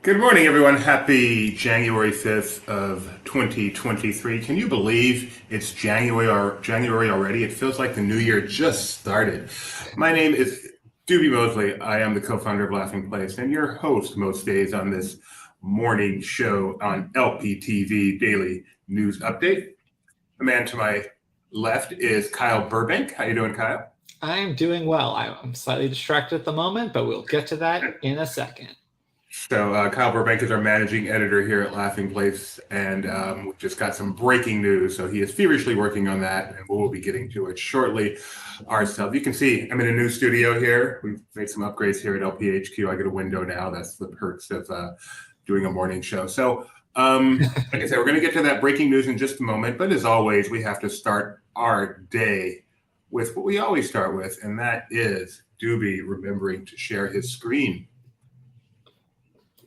Good morning, everyone. Happy January 5th of 2023. Can you believe it's January already? It feels like the new year just started. My name is Doobie Mosley. I am the co-founder of Laughing Place and your host most days on this morning show on LPTV Daily News Update. The man to my left is Kyle Burbank. How you doing, Kyle? I'm doing well. I'm slightly distracted at the moment, but we'll get to that in a second. So Kyle Burbank is our managing editor here at Laughing Place, and we just got some breaking news. So he is feverishly working on that, and we'll be getting to it shortly ourselves. You can see I'm in a new studio here. We've made some upgrades here at LPHQ. I get a window now. That's the perks of doing a morning show. So like I said, we're going to get to that breaking news in just a moment. But as always, we have to start our day with what we always start with, and that is Doobie remembering to share his screen,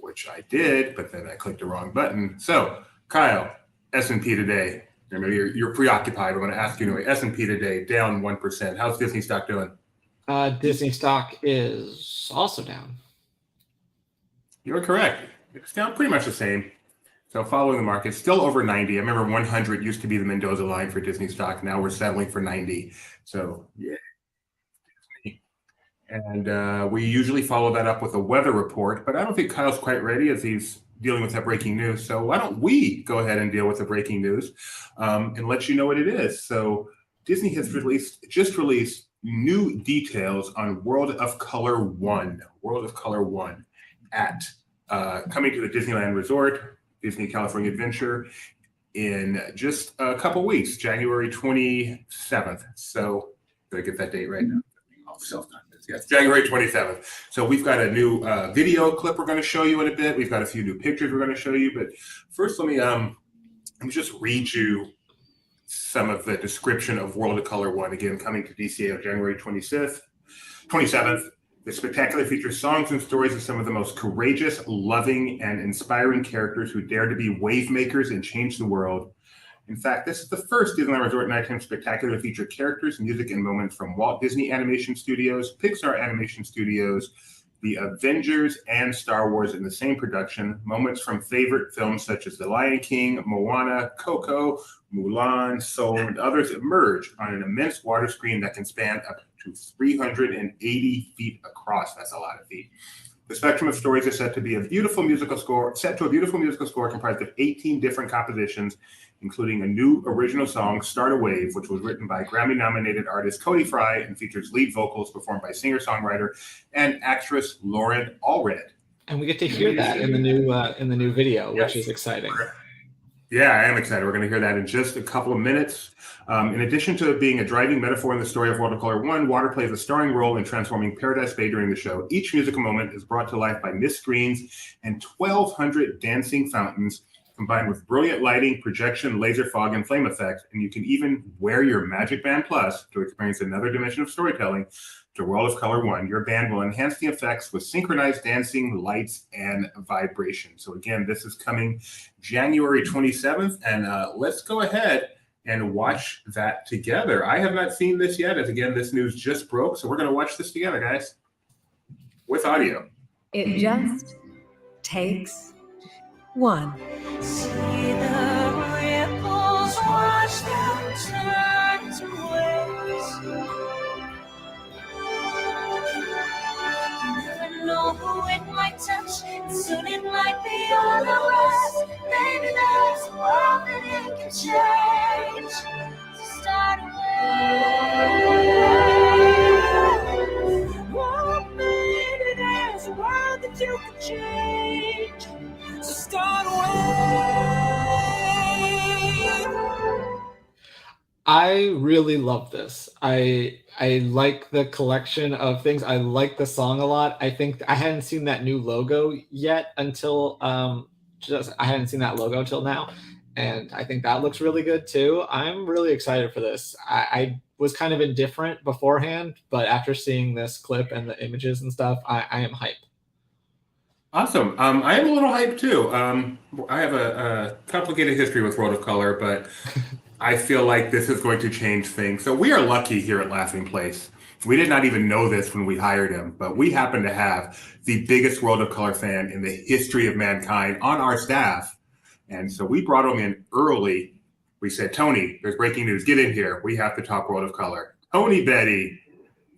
which I did, but then I clicked the wrong button. So, Kyle, S&P today. I know you're preoccupied. I'm going to ask you anyway. S&P today down 1%. How's Disney stock doing? Disney stock is also down. You're correct. It's down pretty much the same. So following the market, still over 90. I remember 100 used to be the Mendoza line for Disney stock. Now we're settling for 90. So, yeah. And we usually follow that up with a weather report, but I don't think Kyle's quite ready as he's dealing with that breaking news. So why don't we go ahead and deal with the breaking news and let you know what it is. So Disney has just released new details on World of Color 1 at coming to the Disneyland Resort, Disney California Adventure in just a couple weeks, January 27th. So did I get that date right now? Self-confidence. Yes, January 27th. So we've got a new video clip we're going to show you in a bit. We've got a few new pictures we're going to show you. But first, let me just read you some of the description of World of Color 1. Again, coming to DCA on January 27th. The spectacular features songs and stories of some of the most courageous, loving, and inspiring characters who dare to be wave makers and change the world. In fact, this is the first Disneyland Resort Nighttime Spectacular to feature characters, music, and moments from Walt Disney Animation Studios, Pixar Animation Studios, The Avengers, and Star Wars in the same production. Moments from favorite films such as The Lion King, Moana, Coco, Mulan, Soul, and others emerge on an immense water screen that can span up to 380 feet across. That's a lot of feet. The spectrum of stories is set to a beautiful musical score comprised of 18 different compositions, including a new original song, Start a Wave, which was written by Grammy-nominated artist Cody Fry and features lead vocals performed by singer-songwriter and actress Lauren Allred. And we get to hear that in the new video, which is exciting. Yeah, I am excited. We're going to hear that in just a couple of minutes. In addition to being a driving metaphor in the story of World of Color 1, water plays a starring role in transforming Paradise Bay during the show. Each musical moment is brought to life by mist screens and 1,200 dancing fountains, combined with brilliant lighting, projection, laser fog, and flame effects. And you can even wear your Magic Band Plus to experience another dimension of storytelling to World of Color 1. Your band will enhance the effects with synchronized dancing, lights, and vibration. So again, this is coming January 27th, and let's go ahead and watch that together. I have not seen this yet, as again, this news just broke, so we're going to watch this together, guys, with audio. It just takes one. See the ripples, watch them turn to waves. Never know who it might touch, and soon it might be all of us. Maybe there's a world that it can change. So start away. Oh, maybe there's a world that you can change. So start away. I really love this. I like the collection of things. I like the song a lot. I think I hadn't seen that new logo yet until I hadn't seen that logo until now, and I think that looks really good too. I'm really excited for this. I was kind of indifferent beforehand, but after seeing this clip and the images and stuff, I am hyped. Awesome. I am a little hyped too. I have a complicated history with World of Color, but I feel like this is going to change things. So we are lucky here at Laughing Place We did not even know this when we hired him, but we happen to have the biggest World of Color fan in the history of mankind on our staff. And so we brought him in early. We said, Tony, there's breaking news. Get in here. We have to talk World of Color. Tony Betty,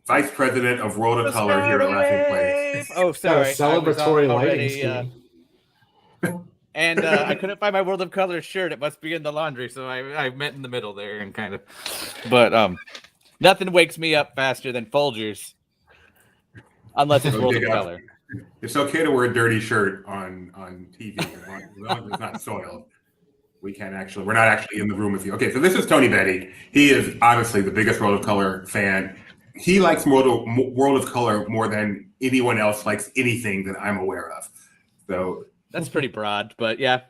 Vice President of World of Color here at Laughing Place. Oh, Got sorry. a celebratory lighting already, scheme. and I couldn't find my World of Color shirt. It must be in the laundry, so I met in the middle there and kind of. But nothing wakes me up faster than Folgers, unless it's World of Color. It's okay to wear a dirty shirt on TV as long as it's not soiled. We're not actually in the room with you. Okay, so this is Tony Betty. He is honestly the biggest World of Color fan. He likes World of Color more than anyone else likes anything that I'm aware of. So That's pretty broad, but yeah.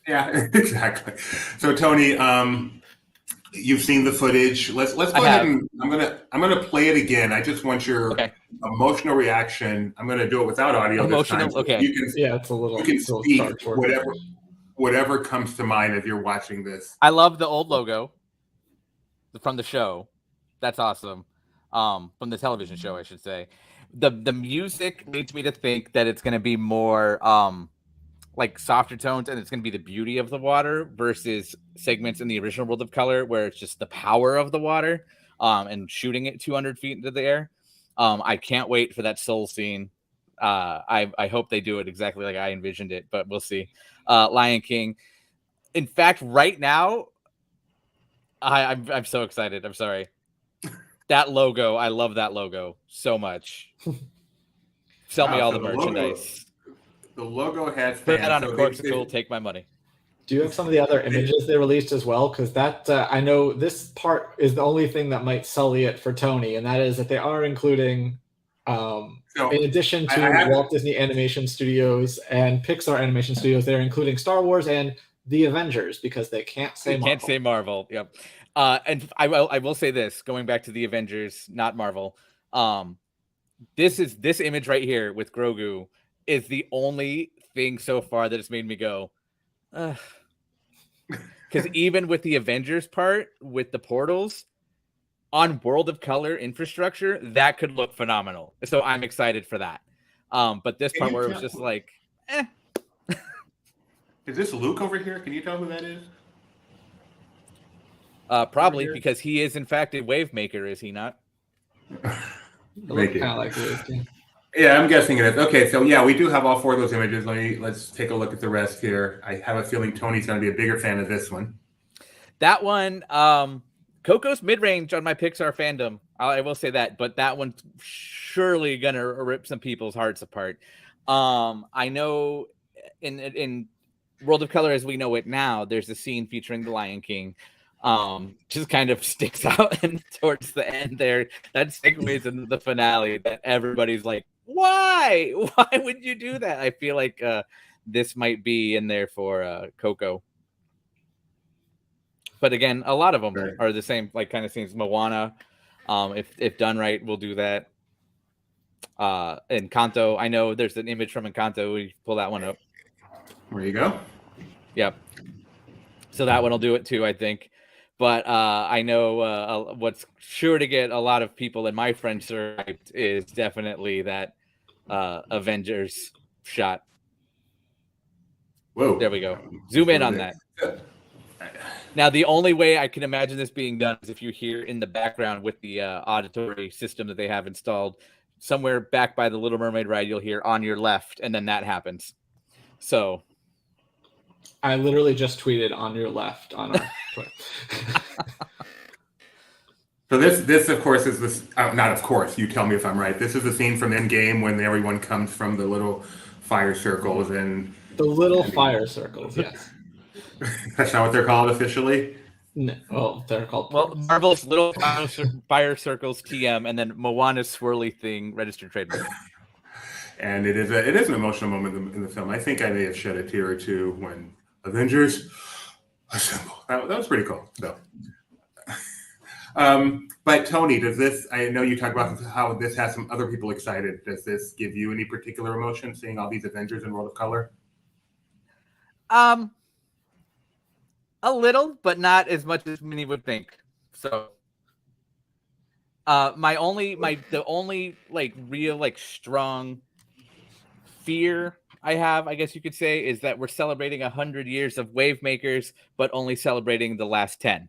Yeah, exactly. So Tony, you've seen the footage. Let's go ahead and I'm gonna play it again. I just want your emotional reaction. I'm gonna do it without audio. Emotional, this time, so okay. It's a little. You can it's a little speak Star Wars. whatever comes to mind as you're watching this. I love the old logo from the show. That's awesome. From the television show, I should say. The music leads me to think that it's going to be more like softer tones, and it's going to be the beauty of the water versus segments in the original World of Color where it's just the power of the water and shooting it 200 feet into the air. I can't wait for that soul scene. I hope they do it exactly like I envisioned it, but we'll see. Lion King. In fact, right now, I'm so excited. I'm sorry. That logo, I love that logo so much. Sell me all the merchandise. The logo has put that on a corksicle. Take my money. Do you have some of the other images they released as well? Because that I know this part is the only thing that might sully it for Tony, and that is that they are including, in addition to Walt Disney Animation Studios and Pixar Animation Studios, they're including Star Wars and the Avengers because they can't say Marvel. Can't say Marvel. Yep. And I will say this, going back to the Avengers, not Marvel. This image right here with Grogu is the only thing so far that has made me go, because even with the Avengers part, with the portals on World of Color infrastructure, that could look phenomenal. So I'm excited for that. But this part where it was just like, Is this Luke over here? Can you tell who that is? Probably because he is in fact a wave maker, is he not? Kind of like Wave. Yeah, I'm guessing it is. Okay, so yeah, we do have all four of those images. Let's take a look at the rest here. I have a feeling Tony's going to be a bigger fan of this one. That one, Coco's mid-range on my Pixar fandom. I will say that, but that one's surely going to rip some people's hearts apart. I know in World of Color as we know it now, there's a scene featuring the Lion King. Just kind of sticks out and towards the end there. That segues into the finale that everybody's like, why would you do that? I feel like this might be in there for Coco. But again, a lot of them are the same, like kind of scenes. Moana, if done right, we'll do that. Encanto, I know there's an image from Encanto. We pull that one up. There you go. Yep. So that one will do it too, I think. But I know what's sure to get a lot of people in my friend circle is definitely that Avengers shot. Whoa. There we go. Zoom in on that. Now, the only way I can imagine this being done is if you hear in the background with the auditory system that they have installed, somewhere back by the Little Mermaid ride, you'll hear on your left, and then that happens. So I literally just tweeted on your left on our Twitter. So this of course is this. Not of course. You tell me if I'm right. This is the scene from Endgame when everyone comes from the little fire circles and the little fire circles. Yes. That's not what they're called officially. No, well, they're called. Marvel's little fire circles TM, and then Moana's swirly thing registered trademark. And it is an emotional moment in the film. I think I may have shed a tear or two when Avengers assemble. That was pretty cool. So, but Tony, does this? I know you talked about how this has some other people excited. Does this give you any particular emotion seeing all these Avengers in World of Color? A little, but not as much as many would think. So, The only like real like strong fear I have, I guess you could say, is that we're celebrating 100 years of wave makers, but only celebrating the last 10.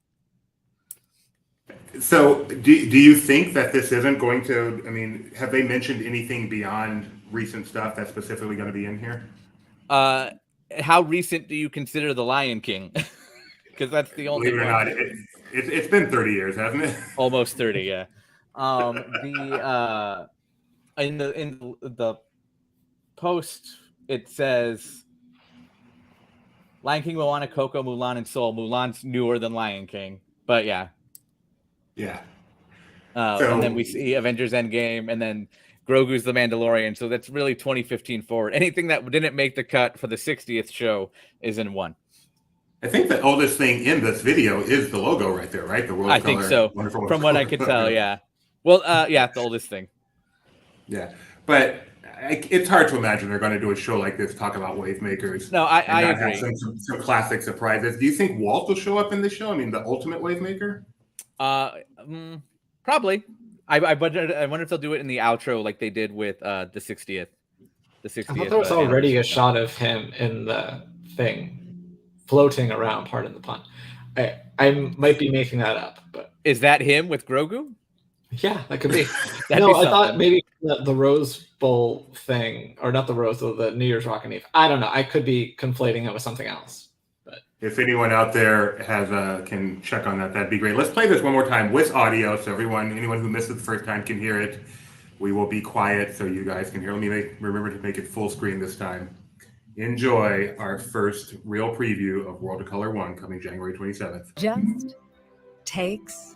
So, do you think that this isn't going to? I mean, have they mentioned anything beyond recent stuff that's specifically going to be in here? How recent do you consider The Lion King? Because that's the only Believe it or one. not, it's been 30 years, hasn't it? Almost 30, yeah. In the post, it says Lion King, Moana, Coco, Mulan, and Soul. Mulan's newer than Lion King, but yeah. Yeah. And then we see Avengers Endgame, and then Grogu's The Mandalorian. So that's really 2015 forward. Anything that didn't make the cut for the 60th show is in one. I think the oldest thing in this video is the logo right there, right? The world I color, think so. wonderful. From what I could tell, yeah. Well, yeah, the oldest thing. Yeah, but it's hard to imagine they're going to do a show like this, talk about wave makers. No, I agree. Have some classic surprises. Do you think Walt will show up in the show? I mean, the ultimate wave maker? Probably. I wonder if they'll do it in the outro like they did with the 60th. The 60th. I thought there was already a shot of him in the thing, floating around. Pardon the pun. I might be making that up, but is that him with Grogu? Yeah, that could be. No, I thought maybe the Rose Bowl thing, or not the Rose Bowl, the New Year's Rockin' Eve. I don't know. I could be conflating it with something else. But if anyone out there has can check on that, that'd be great. Let's play this one more time with audio, so anyone who missed it the first time can hear it. We will be quiet so you guys can hear. Let me remember to make it full screen this time. Enjoy our first real preview of World of Color 1 coming January 27th. Just takes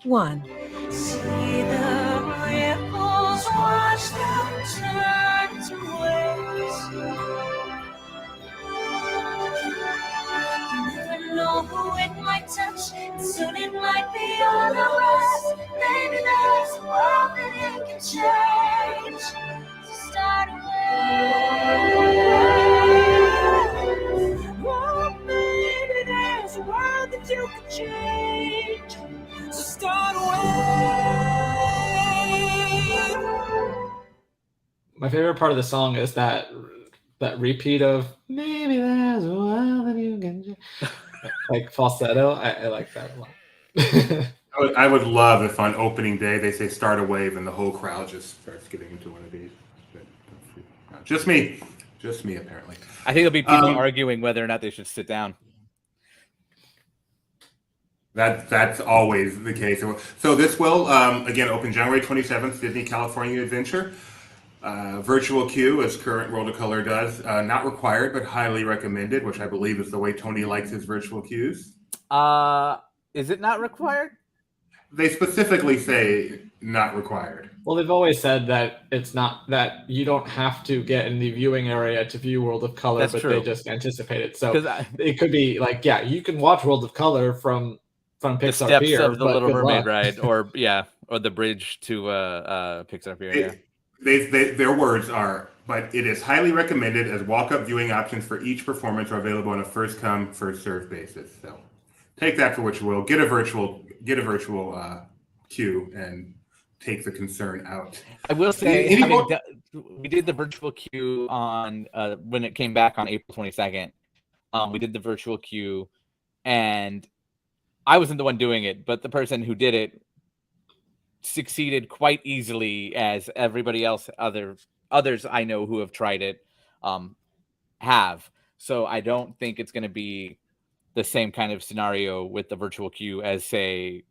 one. See the ripples, watch them turn to waves. You never know who it might touch, and soon it might be all the rest. Maybe there's a world that it can change. So start oh, maybe there's a world that you can change. So start my favorite part of the song is that repeat of maybe there's a world that you can change. Like falsetto. I like that a lot. I would love if on opening day they say start a wave and the whole crowd just starts getting into one of these. Just me apparently. I think there'll be people arguing whether or not they should sit down. That's always the case. So this will again open January 27th, Disney California Adventure. Virtual queue, as current World of Color does, not required but highly recommended, which I believe is the way Tony likes his virtual queues. Is it not required? They specifically say not required. Well, they've always said that it's not, that you don't have to get in the viewing area to view World of Color. That's but true. They just anticipate it. So it could be like, yeah, you can watch World of Color from Pixar the steps Pier, of the Little Mermaid luck. ride, or the bridge to Pixar Pier. Their words are, but it is highly recommended as walk-up viewing options for each performance are available on a first-come, first-served basis. So take that for what you will. Get a virtual queue and take the concern out. I will say, we did the virtual queue on when it came back on April 22nd. We did the virtual queue, and I wasn't the one doing it, but the person who did it succeeded quite easily, as everybody else, others I know who have tried it have. So I don't think it's going to be the same kind of scenario with the virtual queue as, say,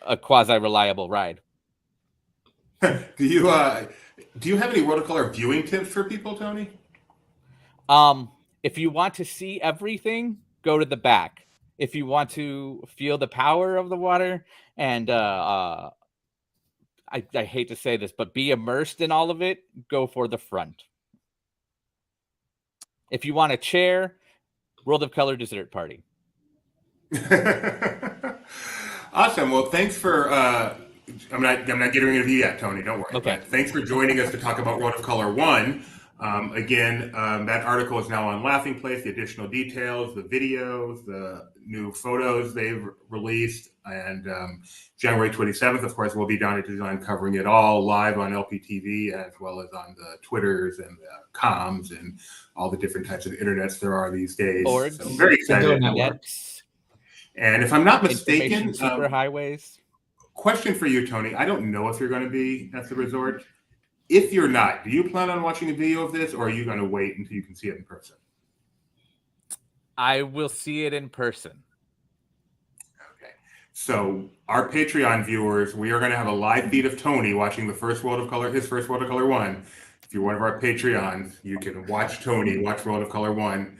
a quasi-reliable ride. Do you have any World of Color viewing tips for people, Tony? If you want to see everything, go to the back. If you want to feel the power of the water and I hate to say this, but be immersed in all of it, go for the front. If you want a chair, World of Color dessert party. Awesome. Well, thanks for. I'm not getting rid of you yet, Tony. Don't worry. Okay. But thanks for joining us to talk about World of Color 1. That article is now on Laughing Place. The additional details, the videos, the new photos they've released, and January 27th, of course, we'll be down at Design covering it all live on LPTV, as well as on the Twitters and the comms and all the different types of internets there are these days. Orgs. So very excited. Nets, And if I'm not mistaken, information superhighways. question for you, Tony. I don't know if you're going to be at the resort. If you're not, do you plan on watching a video of this, or are you going to wait until you can see it in person? I will see it in person. Okay. So our Patreon viewers, we are going to have a live feed of Tony watching the first World of Color, his first World of Color 1. If you're one of our Patreons, you can watch Tony watch World of Color 1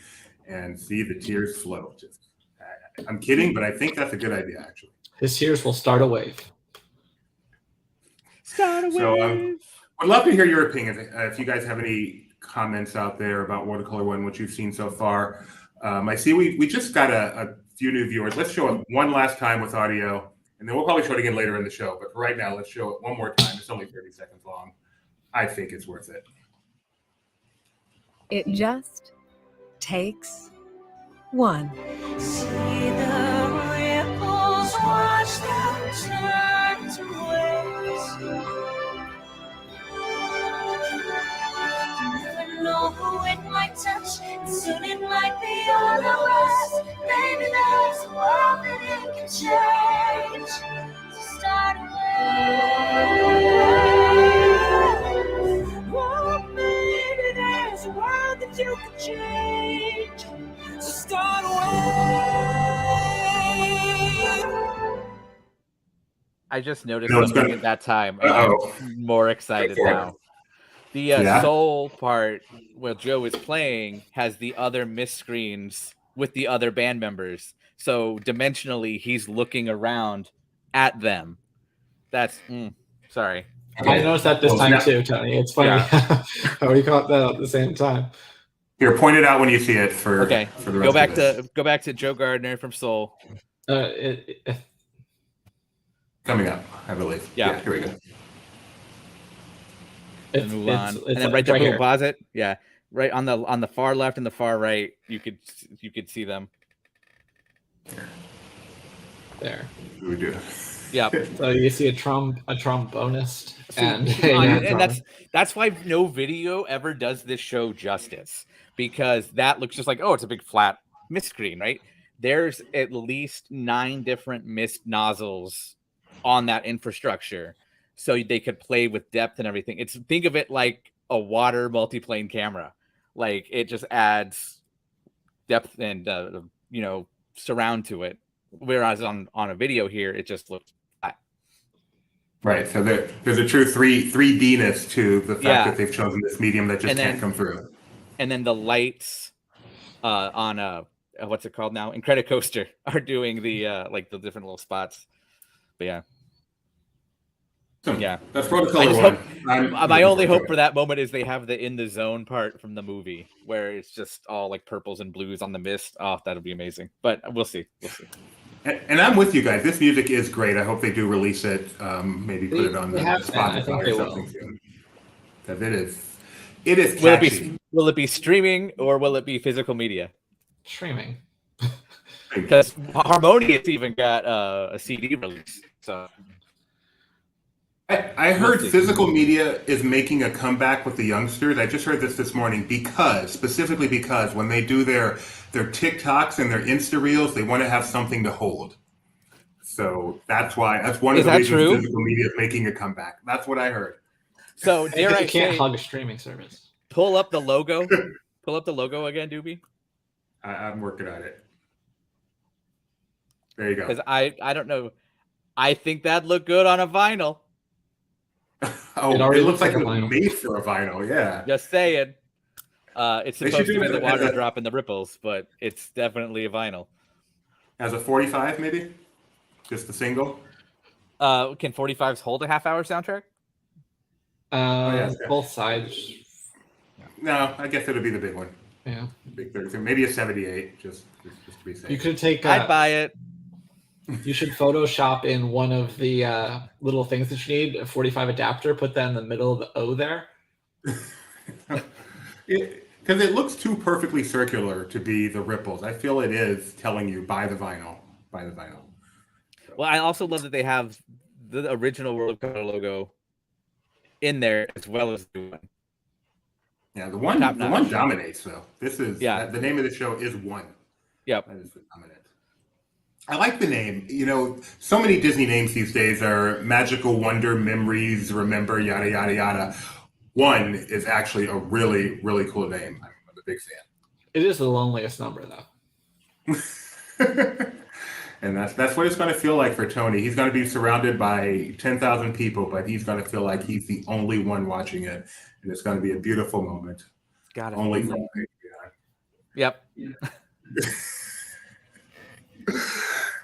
and see the tears flow. I'm kidding, but I think that's a good idea, actually. His tears will start a wave. Start a wave. So I'd love to hear your opinion. If you guys have any comments out there about World of Color 1, what you've seen so far. I see we just got a few new viewers. Let's show it one last time with audio, and then we'll probably show it again later in the show. But right now, let's show it one more time. It's only 30 seconds long. I think it's worth it. It just takes one. See the ripples, watch them turn to waves. You never know who it might touch, and soon it might be all of us. Maybe there's a world that it can change. So start away. Oh, maybe there's a world that you can change. So start away. I just noticed something at that time, and I'm more excited now. The soul part where Joe is playing has the other mist screens with the other band members. So dimensionally, he's looking around at them. That's sorry. I noticed that this time too, Tony. It's funny how we caught that at the same time. Here, point it out when you see it for the rest go back to Joe Gardner from Soul. Coming up, I believe. Yeah, here we go. And move on, and then right there, right pause it. Yeah, right on the far left and the far right, you could see them. There. We do. Yeah. So you see a trombonist, and that's why no video ever does this show justice, because that looks just like, oh, it's a big flat mist screen, right? There's at least 9 different mist nozzles on that infrastructure, so they could play with depth and everything. Think of it like a water multiplane camera. Like, it just adds depth and surround to it. Whereas on a video here, it just looks flat. Right. So there's a true 3D-ness to the fact that they've chosen this medium that just can't come through. And then the lights on what's it called now? Incredicoaster are doing the the different little spots. But yeah. Yeah, that's Color 1. My only hope for that moment is they have the in the zone part from the movie where it's just all like purples and blues on the mist. Oh, that'll be amazing. But we'll see. And I'm with you guys. This music is great. I hope they do release it. Maybe put it on the Spotify or something soon. Because it is catchy. Will it be streaming or will it be physical media? Streaming. Because Harmonious even got a CD release. So. I heard physical media is making a comeback with the youngsters. I just heard this morning specifically because when they do their TikToks and their Insta Reels, they want to have something to hold. So that's one of the reasons physical media is making a comeback. That's what I heard. So I can't hug a streaming service. Pull up the logo. Pull up the logo again, Doobie. I'm working on it. There you go. Because I don't know. I think that'd look good on a vinyl. Oh, it looks like it was made for a vinyl, yeah. Just saying. It's supposed to be the water drop in the ripples, but it's definitely a vinyl. As a 45, maybe? Just a single? Can 45s hold a half-hour soundtrack? Both sides. No, I guess it'll be the big one. Yeah. Big 33. Maybe a 78, just to be safe. You could take... I'd buy it. You should Photoshop in one of the little things that you need, a 45 adapter, put that in the middle of the O there. Because it looks too perfectly circular to be the ripples. I feel it is telling you buy the vinyl, buy the vinyl. Well, I also love that they have the original World of Color logo in there as well as the new one. Yeah, the Top one notch. dominates though. This is the name of the show is One. Yep. That is the dominant. I like the name. You know, so many Disney names these days are magical wonder, memories, remember, yada yada yada. One is actually a really, really cool name. I'm a big fan. It is the loneliest number, though. And that's what it's going to feel like for Tony. He's going to be surrounded by 10,000 people, but he's going to feel like he's the only one watching it, and it's going to be a beautiful moment. Got it. Only for Yep.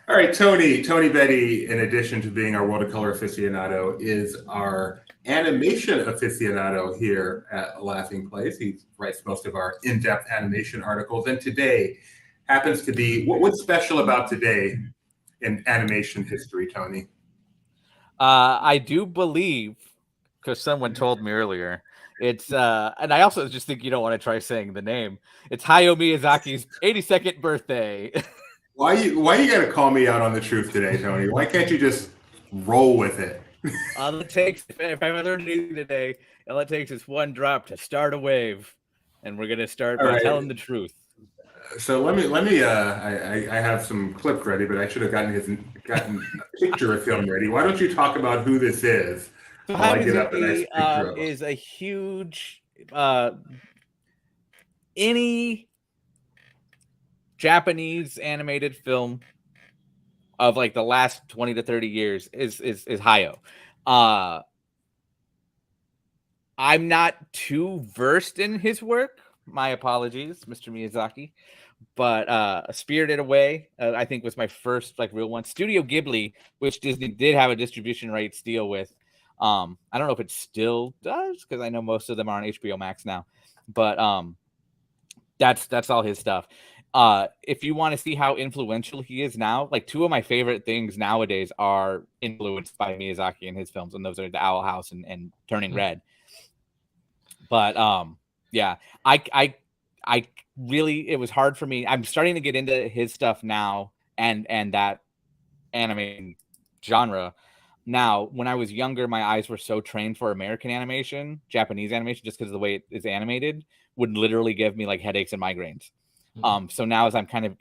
All right, Tony Betty, in addition to being our World of Color aficionado, is our animation aficionado here at Laughing Place. He writes most of our in-depth animation articles, and today happens to be what's special about today in animation history, Tony? I do believe, because someone told me earlier, it's and I also just think you don't want to try saying the name. It's Hayao Miyazaki's 82nd birthday. Why you got to call me out on the truth today, Tony? Why can't you just roll with it? All it takes, if I learned anything today, all it takes is one drop to start a wave, and we're gonna start by telling the truth. So let me. I have some clips ready, but I should have gotten a picture of film ready. Why don't you talk about who this is? So while I get up a nice picture of him? Is a huge any Japanese animated film of like the last 20 to 30 years is Hayao. I'm not too versed in his work. My apologies, Mr. Miyazaki. But Spirited Away, I think, was my first like real one. Studio Ghibli, which Disney did have a distribution rights deal with. I don't know if it still does, because I know most of them are on HBO Max now. But that's all his stuff. If you want to see how influential he is now, like two of my favorite things nowadays are influenced by Miyazaki and his films, and those are The Owl House and Turning Red. But yeah, I really, it was hard for me. I'm starting to get into his stuff now and that anime genre. Now, when I was younger, my eyes were so trained for American animation, Japanese animation, just because of the way it is animated, would literally give me like headaches and migraines. So now as I'm kind of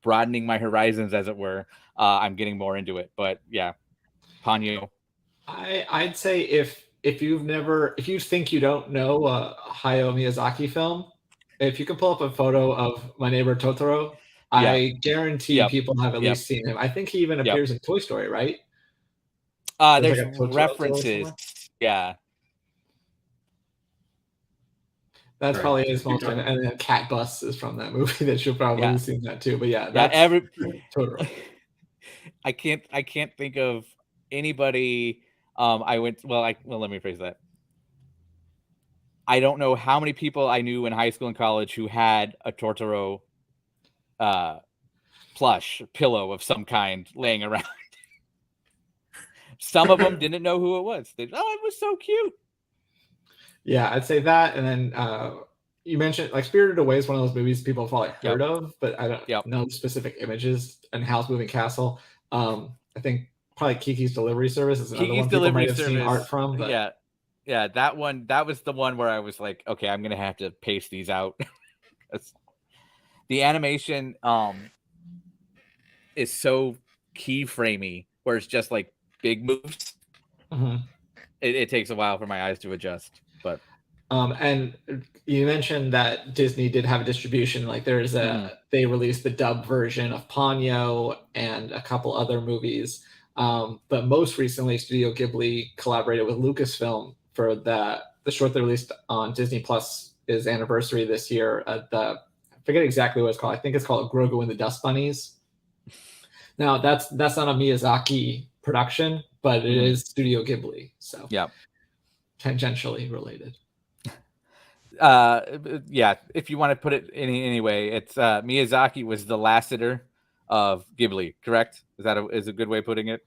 broadening my horizons, as it were, I'm getting more into it. But yeah, Ponyo. I'd say if you think you don't know a Hayao Miyazaki film, if you can pull up a photo of My Neighbor Totoro, I guarantee people have at least seen him. I think he even appears in Toy Story, right? There's like references. Yeah. That's probably his most, and then Cat Bus is from that movie that you'll probably have seen that too. But yeah, that's Totoro. I can't think of anybody. Let me rephrase that. I don't know how many people I knew in high school and college who had a Totoro plush pillow of some kind laying around. Some of them didn't know who it was. It was so cute. Yeah, I'd say that. And then you mentioned like Spirited Away is one of those movies people have probably heard of, but I don't know the specific images. And Howl's Moving Castle. I think probably Kiki's Delivery Service is another one people might have seen art from. But... Yeah, that one. That was the one where I was like, okay, I'm gonna have to pace these out. The animation is so keyframey, where it's just like big moves. Mm-hmm. It takes a while for my eyes to adjust. But and you mentioned that Disney did have a distribution. Like there's they released the dub version of Ponyo and a couple other movies. But most recently, Studio Ghibli collaborated with Lucasfilm for the short they released on Disney Plus is anniversary this year. I forget exactly what it's called. I think it's called Grogu and the Dust Bunnies. Now that's not a Miyazaki production, but it is Studio Ghibli, so tangentially related. If you want to put it in any way, it's Miyazaki was the Lasseter of Ghibli, correct? Is a good way of putting it?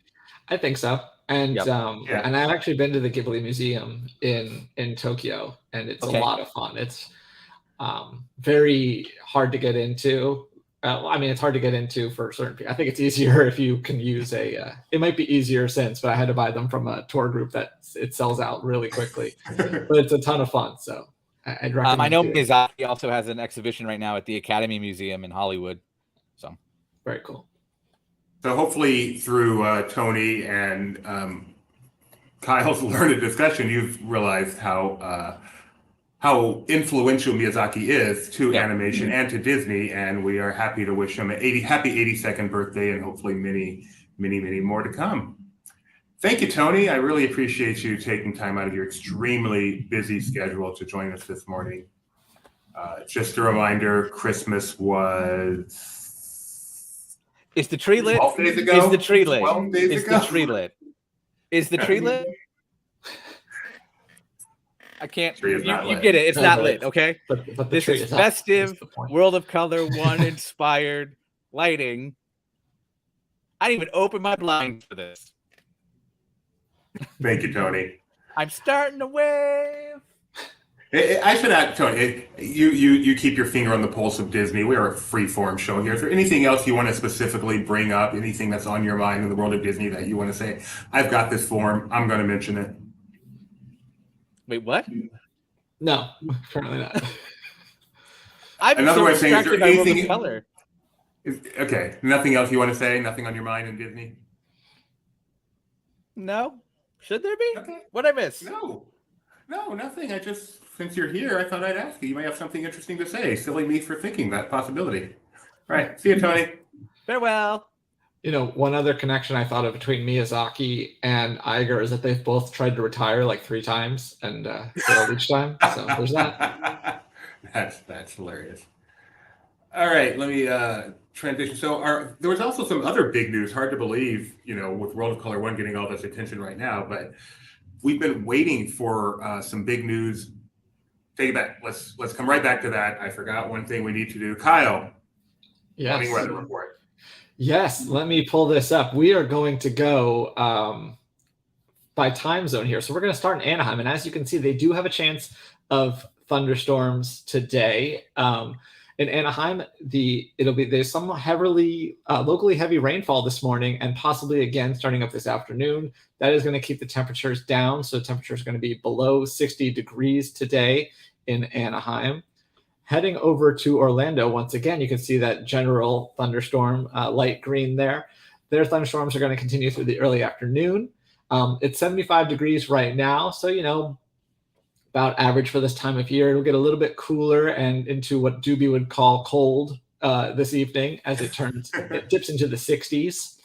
I think so. And and I've actually been to the Ghibli Museum in Tokyo, and it's a lot of fun. very hard to get into. I mean, it's hard to get into for certain people. I think it's easier if you can use it might be easier since, but I had to buy them from a tour group that it sells out really quickly. But it's a ton of fun, so I'd recommend. I know Miyazaki also has an exhibition right now at the Academy Museum in Hollywood. So very cool. So hopefully through Tony and Kyle's learned discussion, you've realized how influential Miyazaki is to animation and to Disney, and we are happy to wish him a happy 82nd birthday, and hopefully many, many, many more to come. Thank you, Tony. I really appreciate you taking time out of your extremely busy schedule to join us this morning. Just a reminder, Christmas was... Is the tree lit? 12 days ago? Is the tree lit? 12 days Is ago? the tree lit? Is the tree lit? I can't. You get it. It's not lit, okay? But this is festive, World of Color 1 inspired lighting. I didn't even open my blinds for this. Thank you, Tony. I'm starting to wave. I should add, Tony, you keep your finger on the pulse of Disney. We are a free-form show here. Is there anything else you want to specifically bring up? Anything that's on your mind in the world of Disney that you want to say? I've got this form. I'm going to mention it. Wait, what? No, apparently not. Another way of saying, is there anything? Color. Okay, nothing else you want to say? Nothing on your mind in Disney? No. Should there be? Okay. What'd I miss? No, nothing. I just, since you're here, I thought I'd ask you. You might have something interesting to say. Silly me for thinking that possibility. All right, see you, Tony. Farewell. You know, one other connection I thought of between Miyazaki and Iger is that they've both tried to retire like 3 times and failed each time. So there's that. That's hilarious. All right, let me transition. So there was also some other big news. Hard to believe, with World of Color 1 getting all this attention right now, but we've been waiting for some big news. Take it back. Let's come right back to that. I forgot one thing we need to do. Kyle, morning weather report. Yes, let me pull this up. We are going to go by time zone here. So we're going to start in Anaheim. And as you can see, they do have a chance of thunderstorms today. In Anaheim, there's some locally heavy rainfall this morning and possibly again starting up this afternoon. That is going to keep the temperatures down. So temperatures are going to be below 60 degrees today in Anaheim. Heading over to Orlando, once again, you can see that general thunderstorm, light green there. Their thunderstorms are going to continue through the early afternoon. It's 75 degrees right now, so, about average for this time of year. It'll get a little bit cooler and into what Doobie would call cold this evening as it dips into the 60s.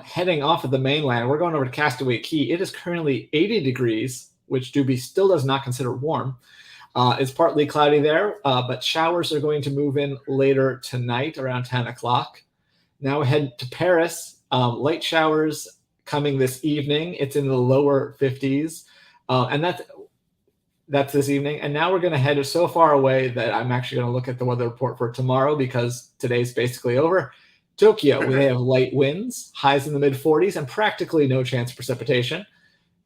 Heading off of the mainland, we're going over to Castaway Cay. It is currently 80 degrees, which Doobie still does not consider warm. It's partly cloudy there, but showers are going to move in later tonight around 10 o'clock. Now we head to Paris. Light showers coming this evening. It's in the lower 50s, and that's this evening. And now we're going to head so far away that I'm actually going to look at the weather report for tomorrow because today's basically over. Tokyo, we have light winds, highs in the mid-40s, and practically no chance of precipitation.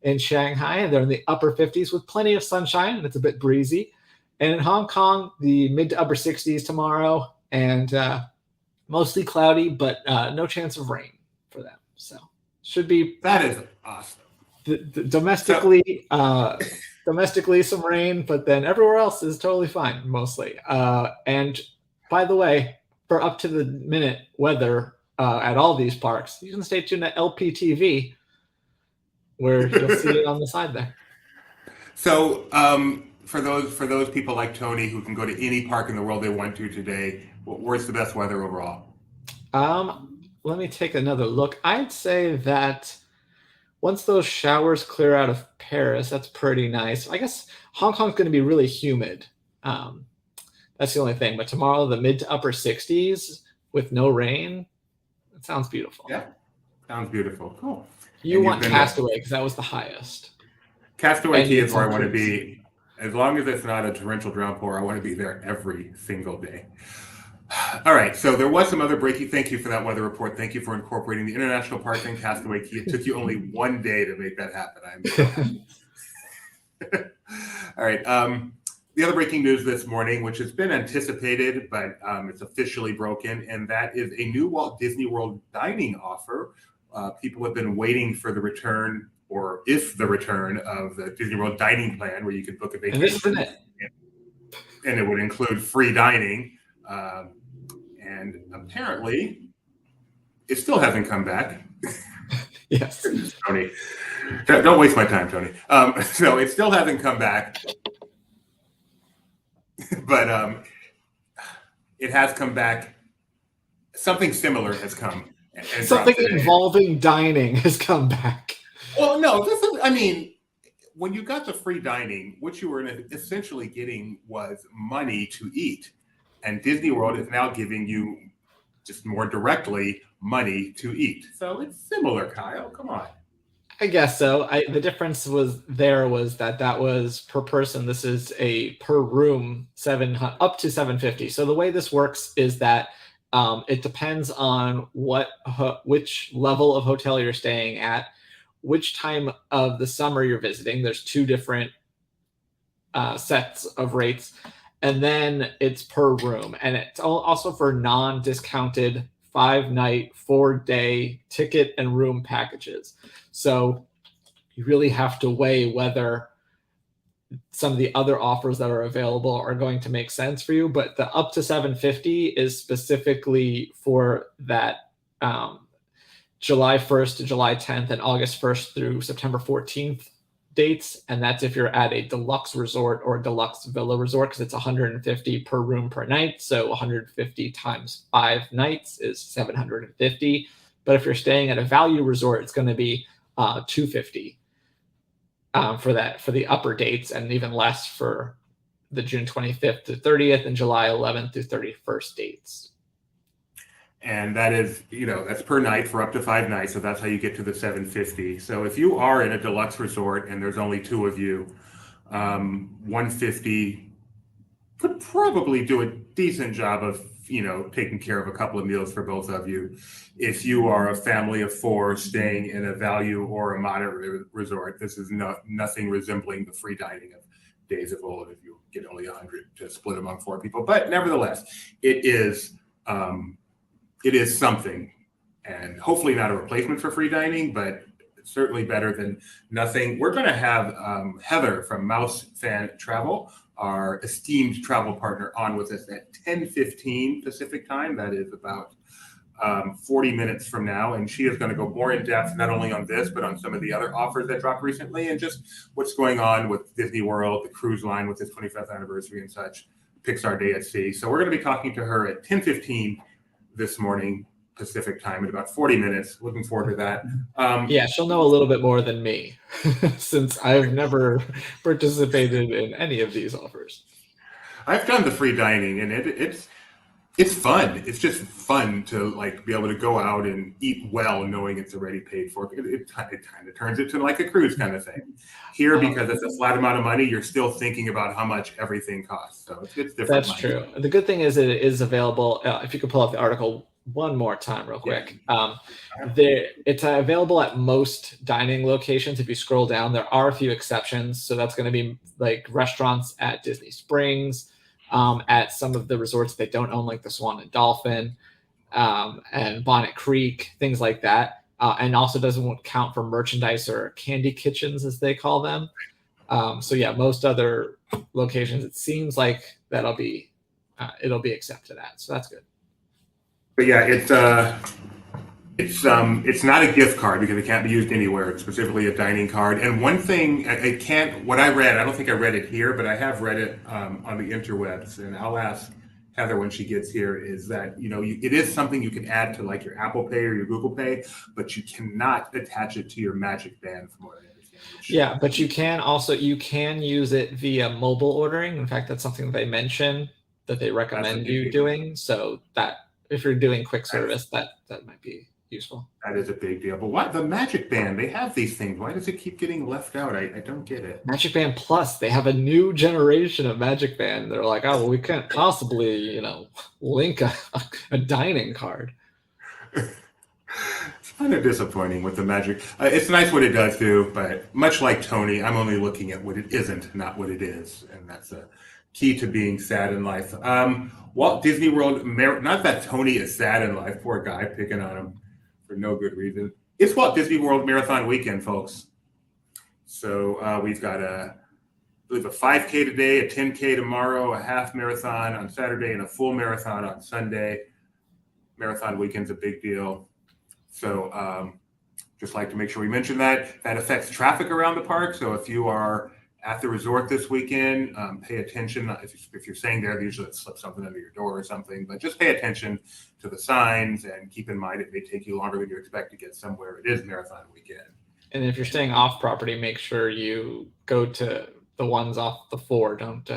In Shanghai, they're in the upper 50s with plenty of sunshine, and it's a bit breezy. And in Hong Kong, the mid to upper 60s tomorrow, and mostly cloudy, but no chance of rain for them. So should be. That is awesome. Domestically, some rain, but then everywhere else is totally fine, mostly. And by the way, for up to the minute weather at all these parks, you can stay tuned to LPTV, where you'll see it on the side there. So for those people like Tony who can go to any park in the world they want to today, where's the best weather overall? Let me take another look. I'd say that once those showers clear out of Paris, that's pretty nice. I guess Hong Kong's going to be really humid. That's the only thing. But tomorrow, the mid to upper 60s with no rain, it sounds beautiful. Yeah, sounds beautiful. Cool. You want Castaway because that was the highest. Castaway Cay is where I want to be. As long as it's not a torrential downpour, I want to be there every single day. All right, so there was some other breaking. Thank you for that weather report. Thank you for incorporating the international park in Castaway Cay. It took you only one day to make that happen. I'm so happy. All right, the other breaking news this morning, which has been anticipated, but it's officially broken, and that is a new Walt Disney World dining offer. People have been waiting for the return, or if the return of the Disney World dining plan, where you could book a And this vacation, is it. and it would include free dining. And apparently, it still hasn't come back. Yes. Tony, don't waste my time, Tony. So it still hasn't come back. But it has come back. Something similar has come. And Something involving dining has come back. Well, no, I mean, when you got the free dining, what you were essentially getting was money to eat. And Disney World is now giving you just more directly money to eat. So it's similar, Kyle. Come on. I guess so. The difference was that was per person. This is a per room up to $750. So the way this works is that it depends on which level of hotel you're staying at, which time of the summer you're visiting. There's two different sets of rates, and then it's per room, and it's also for non-discounted 5-night, 4-day ticket and room packages. So you really have to weigh whether some of the other offers that are available are going to make sense for you. But the up to $750 is specifically for that July 1st to July 10th and August 1st through September 14th dates. And that's if you're at a deluxe resort or a deluxe villa resort, because it's $150 per room per night. So 150 times 5 nights is $750. But if you're staying at a value resort, it's going to be $250 for the upper dates, and even less for the June 25th to 30th and July 11th through 31st dates. And that is, that's per night for up to 5 nights. So that's how you get to the $750. So if you are in a deluxe resort and there's only 2 of you, $150 could probably do a decent job of, taking care of a couple of meals for both of you. If you are a family of 4 staying in a value or a moderate resort, this is nothing resembling the free dining of days of old if you get only 100 to split among 4 people. But nevertheless, it is something, and hopefully not a replacement for free dining, but certainly better than nothing. We're going to have Heather from Mouse Fan Travel, our esteemed travel partner, on with us at 10:15 Pacific time. That is about 40 minutes from now, and she is going to go more in depth, not only on this, but on some of the other offers that dropped recently, and just what's going on with Disney World, the cruise line with its 25th anniversary and such, Pixar Day at Sea. So we're going to be talking to her at 10:15 this morning Pacific time in about 40 minutes. Looking forward to that. Yeah, she'll know a little bit more than me since I've never participated in any of these offers. I've done the free dining, and it's fun. It's just fun to be able to go out and eat well, knowing it's already paid for. It kind of turns it to like a cruise kind of thing. Here, because it's a flat amount of money, you're still thinking about how much everything costs. So it's different. That's true. The good thing is that it is available. If you could pull up the article one more time real quick. It's available at most dining locations. If you scroll down, there are a few exceptions. So that's going to be like restaurants at Disney Springs, at some of the resorts they don't own, like the Swan and Dolphin, and Bonnet Creek, things like that. And also doesn't count for merchandise or candy kitchens, as they call them. So yeah, most other locations, it seems like it'll be accepted at. So that's good. But yeah, it's not a gift card because it can't be used anywhere. It's specifically a dining card. And one thing what I read, I don't think I read it here, but I have read it on the interwebs, and I'll ask Heather when she gets here, is that, it is something you can add to like your Apple Pay or your Google Pay, but you cannot attach it to your Magic Band from what I understand. Yeah, but you can use it via mobile ordering. In fact, that's something that they mention that they recommend you doing. So that if you're doing quick service, that might be useful. That is a big deal. But why the Magic Band? They have these things. Why does it keep getting left out? I don't get it. Magic Band Plus, they have a new generation of Magic Band. They're like, oh, well, we can't possibly, link a dining card. It's kind of disappointing with the Magic. It's nice what it does do, but much like Tony, I'm only looking at what it isn't, not what it is, and that's key to being sad in life. Walt Disney World, not that Tony is sad in life, poor guy, picking on him for no good reason. It's Walt Disney World Marathon weekend, folks. So we've got I believe a 5K today, a 10K tomorrow, a half marathon on Saturday, and a full marathon on Sunday. Marathon weekend's a big deal. So just like to make sure we mention that. That affects traffic around the park. So if you are at the resort this weekend, pay attention. If you're staying there, usually it slips something under your door or something, but just pay attention to the signs and keep in mind it may take you longer than you expect to get somewhere. It is marathon weekend. And if you're staying off property, make sure you go to the ones off the 4. Don't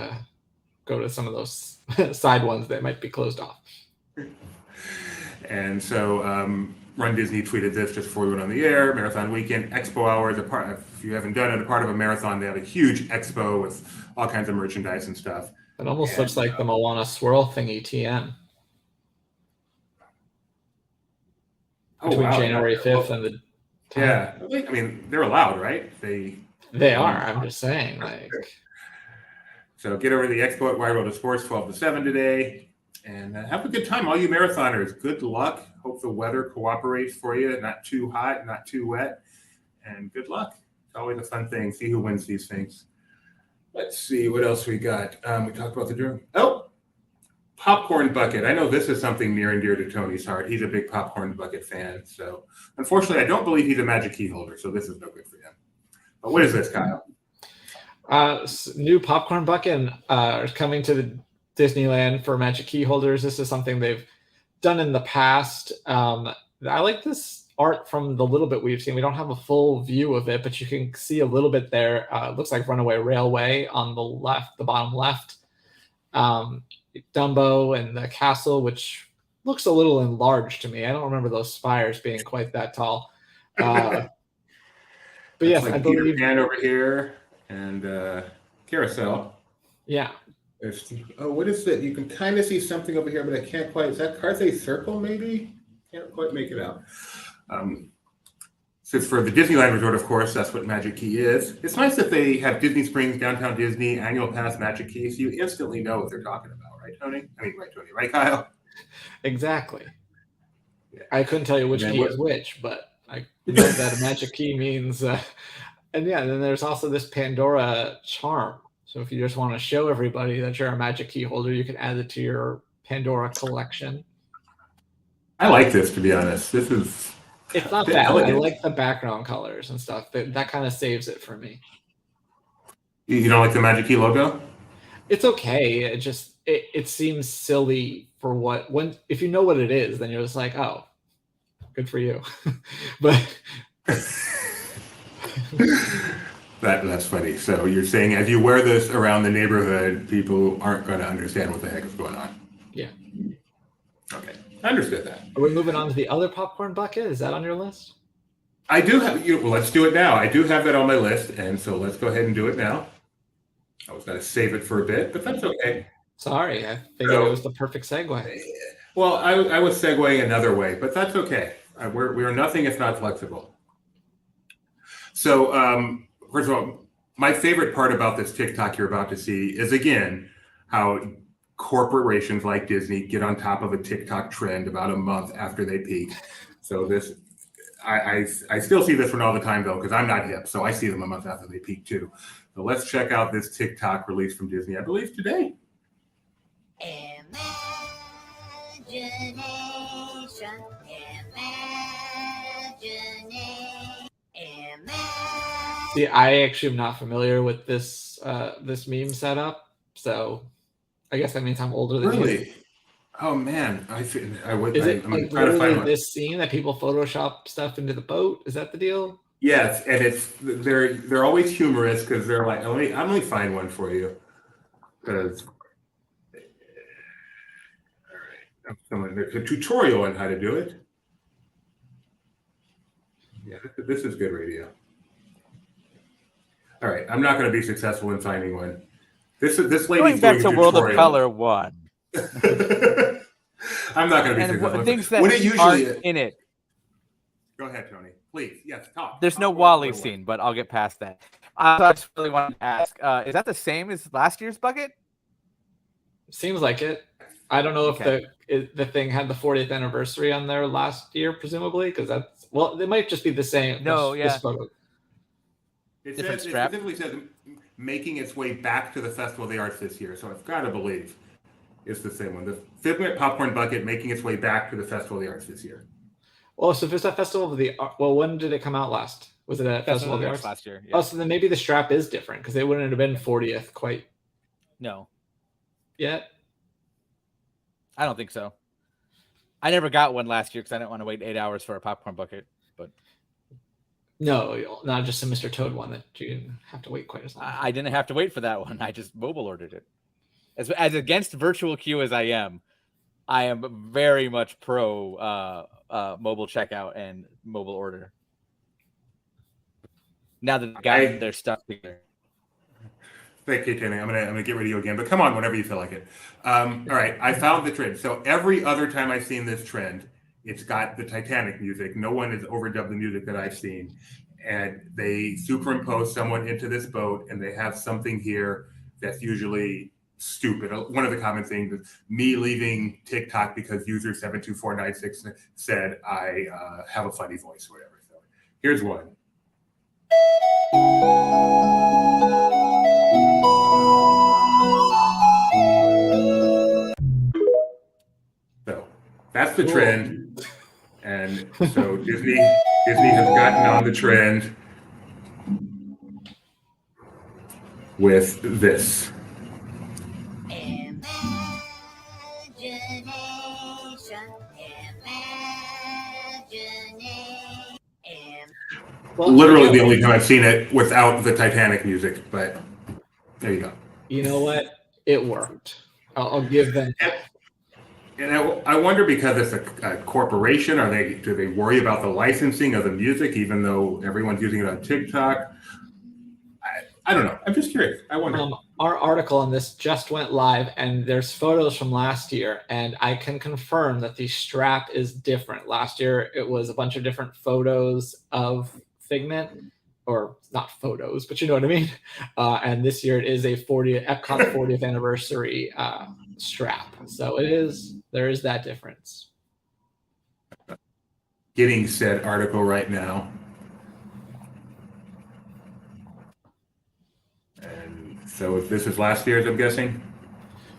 go to some of those side ones that might be closed off. And so Run Disney tweeted this just before we went on the air. Marathon weekend, expo hours. If you haven't done it, a part of a marathon, they have a huge expo with all kinds of merchandise and stuff. It almost looks like the Moana swirl thingy TM. Between January 5th and the 10th. Yeah, I mean, they're allowed, right? They are. I'm just saying, like. So get over to the expo at Wide World of Sports, 12 to 7 today. And have a good time, all you marathoners. Good luck. Hope the weather cooperates for you. Not too hot, not too wet. And good luck. It's always a fun thing. See who wins these things. Let's see what else we got. We talked about the drone. Oh, popcorn bucket. I know this is something near and dear to Tony's heart. He's a big popcorn bucket fan. So unfortunately, I don't believe he's a Magic Key holder. So this is no good for him. But what is this, Kyle? New popcorn bucket is coming to the Disneyland for Magic Key holders. This is something they've done in the past. I like this art from the little bit we've seen. We don't have a full view of it, but you can see a little bit there. It looks like Runaway Railway on the left, the bottom left. Dumbo and the castle, which looks a little enlarged to me. I don't remember those spires being quite that tall. But yes, like I believe Peter Pan over here and Carousel. Yeah. What is that? You can kind of see something over here, but I can't quite. Is that Carthay Circle, maybe? Can't quite make it out. So for the Disneyland Resort, of course, that's what Magic Key is. It's nice that they have Disney Springs, Downtown Disney, Annual Pass, Magic Key, so you instantly know what they're talking about, right, Tony? Right, Kyle? Exactly. Yeah. I couldn't tell you which key is which, but I know that a Magic Key means... and yeah, then there's also this Pandora charm. So if you just want to show everybody that you're a Magic Key holder, you can add it to your Pandora collection. I like this, to be honest. It's not bad. I like the background colors and stuff. That kind of saves it for me. You don't like the Magic Key logo? It's okay. It seems silly for if you know what it is, then you're just like, oh, good for you. But that's funny. So you're saying as you wear this around the neighborhood, people aren't going to understand what the heck is going on. Yeah. Okay. I understood that. Are we moving on to the other popcorn bucket? Is that on your list? I do have, well, let's do it now. I do have that on my list, and so let's go ahead and do it now. I was going to save it for a bit, but that's okay. Sorry, I figured it was the perfect segue. Well, I was segueing another way, but that's okay. We're nothing if not flexible. So, first of all, my favorite part about this TikTok you're about to see is, again, how corporations like Disney get on top of a TikTok trend about a month after they peak. So I still see this one all the time though, because I'm not hip. So I see them a month after they peak too. So let's check out this TikTok release from Disney, I believe today. See, I actually am not familiar with this meme setup, so I guess that means I'm older than you. Really? Oh man, Is it like literally this scene that people Photoshop stuff into the boat? Is that the deal? Yes, and they're always humorous because they're like, I'm only find one for you, because all right, there's a tutorial on how to do it. Yeah, this is good radio. All right, I'm not going to be successful in finding one. This lady's going back to World of Color 1. I'm not going to be successful. Things that aren't in it. Go ahead, Tony. Please, yes, talk. There's no Wally scene, but I'll get past that. I just really wanted to ask: is that the same as last year's bucket? Seems like it. I don't know Okay. if the thing had the 40th anniversary on there last year, presumably, because that's well, it might just be the same. No, This yeah. photo. It Different says, it strap. specifically says making its way back to the Festival of the Arts this year. So I've got to believe it's the same one. The Figment Popcorn Bucket making its way back to the Festival of the Arts this year. Oh, so if it's a Festival of the well, when did it come out last? Was it at Festival of the Arts last year. Oh, Yeah. so then maybe the strap is different because they wouldn't have been 40th quite No, yet. I don't think so. I never got one last year because I didn't want to wait 8 hours for a popcorn bucket. But No, not just a Mr. Toad one that you didn't have to wait quite as long. I didn't have to wait for that one. I just mobile ordered it. As against virtual queue as I am very much pro mobile checkout and mobile order. Now that they've gotten their stuff together. Thank you, Kenny. I'm gonna get rid of you again, but come on whenever you feel like it. All right, I found the trend. So every other time I've seen this trend, it's got the Titanic music. No one has overdubbed the music that I've seen, and they superimpose someone into this boat, and they have something here that's usually stupid. One of the common things is me leaving TikTok because user 72496 said I have a funny voice or whatever. So here's one. So that's the trend, and so Disney has gotten on the trend with this. Well, literally the only time I've seen it without the Titanic music, but there you go. You know what? It worked. I'll give them. And I wonder, because it's a corporation, do they worry about the licensing of the music, even though everyone's using it on TikTok? I don't know. I'm just curious. I wonder. Our article on this just went live, and there's photos from last year, and I can confirm that the strap is different. Last year, it was a bunch of different photos of Figment, or not photos, but you know what I mean. And this year, it is a Epcot 40th anniversary strap. So there is that difference. Getting said article right now. And so if this is last year's, I'm guessing?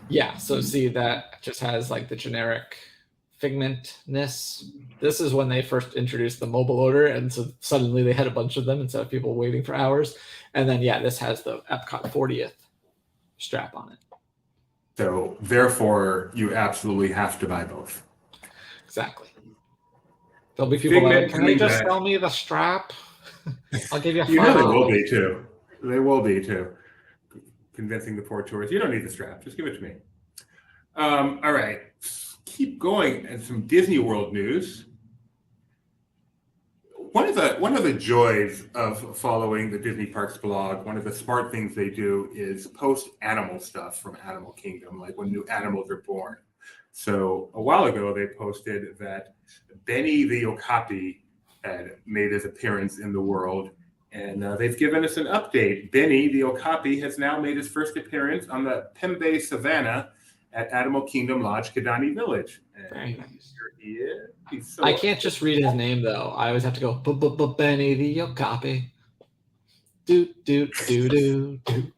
Yeah, so see, that just has like the generic Figment-ness. This is when they first introduced the mobile order, and so suddenly they had a bunch of them instead of people waiting for hours. And then, yeah, this has the Epcot 40th strap on it. So therefore, you absolutely have to buy both. Exactly. There'll be people like, can they just sell me the strap? I'll give you $5. You know they will be too. They will be too. Convincing the poor tourists. You don't need the strap. Just give it to me. All right. Keep going. And some Disney World news. One of the joys of following the Disney Parks blog, one of the smart things they do is post animal stuff from Animal Kingdom, like when new animals are born. So a while ago, they posted that Benny the Okapi had made his appearance in the world, and they've given us an update. Benny the Okapi has now made his first appearance on the Pembe Savannah at Animal Kingdom Lodge, Kidani Village. And Very nice. here he is. I can't just read his name though. I always have to go Benny the Okapi. Do do do do do.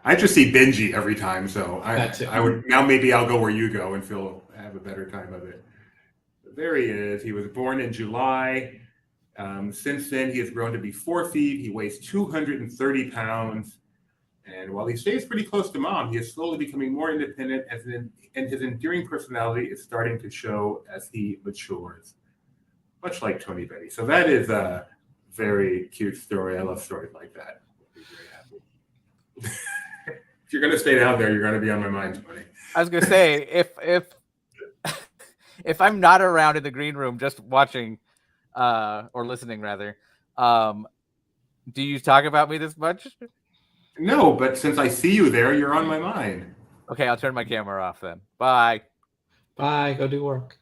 I just see Benji every time, so I would now maybe I'll go where you go and have a better time of it. There he is. He was born in July. Since then, he has grown to be 4 feet. He weighs 230 pounds. And while he stays pretty close to mom, he is slowly becoming more independent, and his endearing personality is starting to show as he matures, much like Tony Betty. So that is a very cute story. I love stories like that. I'll be very happy. If you're going to stay down there, you're going to be on my mind, Tony. I was going to say, if I'm not around in the green room just watching or listening rather, do you talk about me this much? No, but since I see you there, you're on my mind. Okay, I'll turn my camera off then. Bye. Bye. Go do work.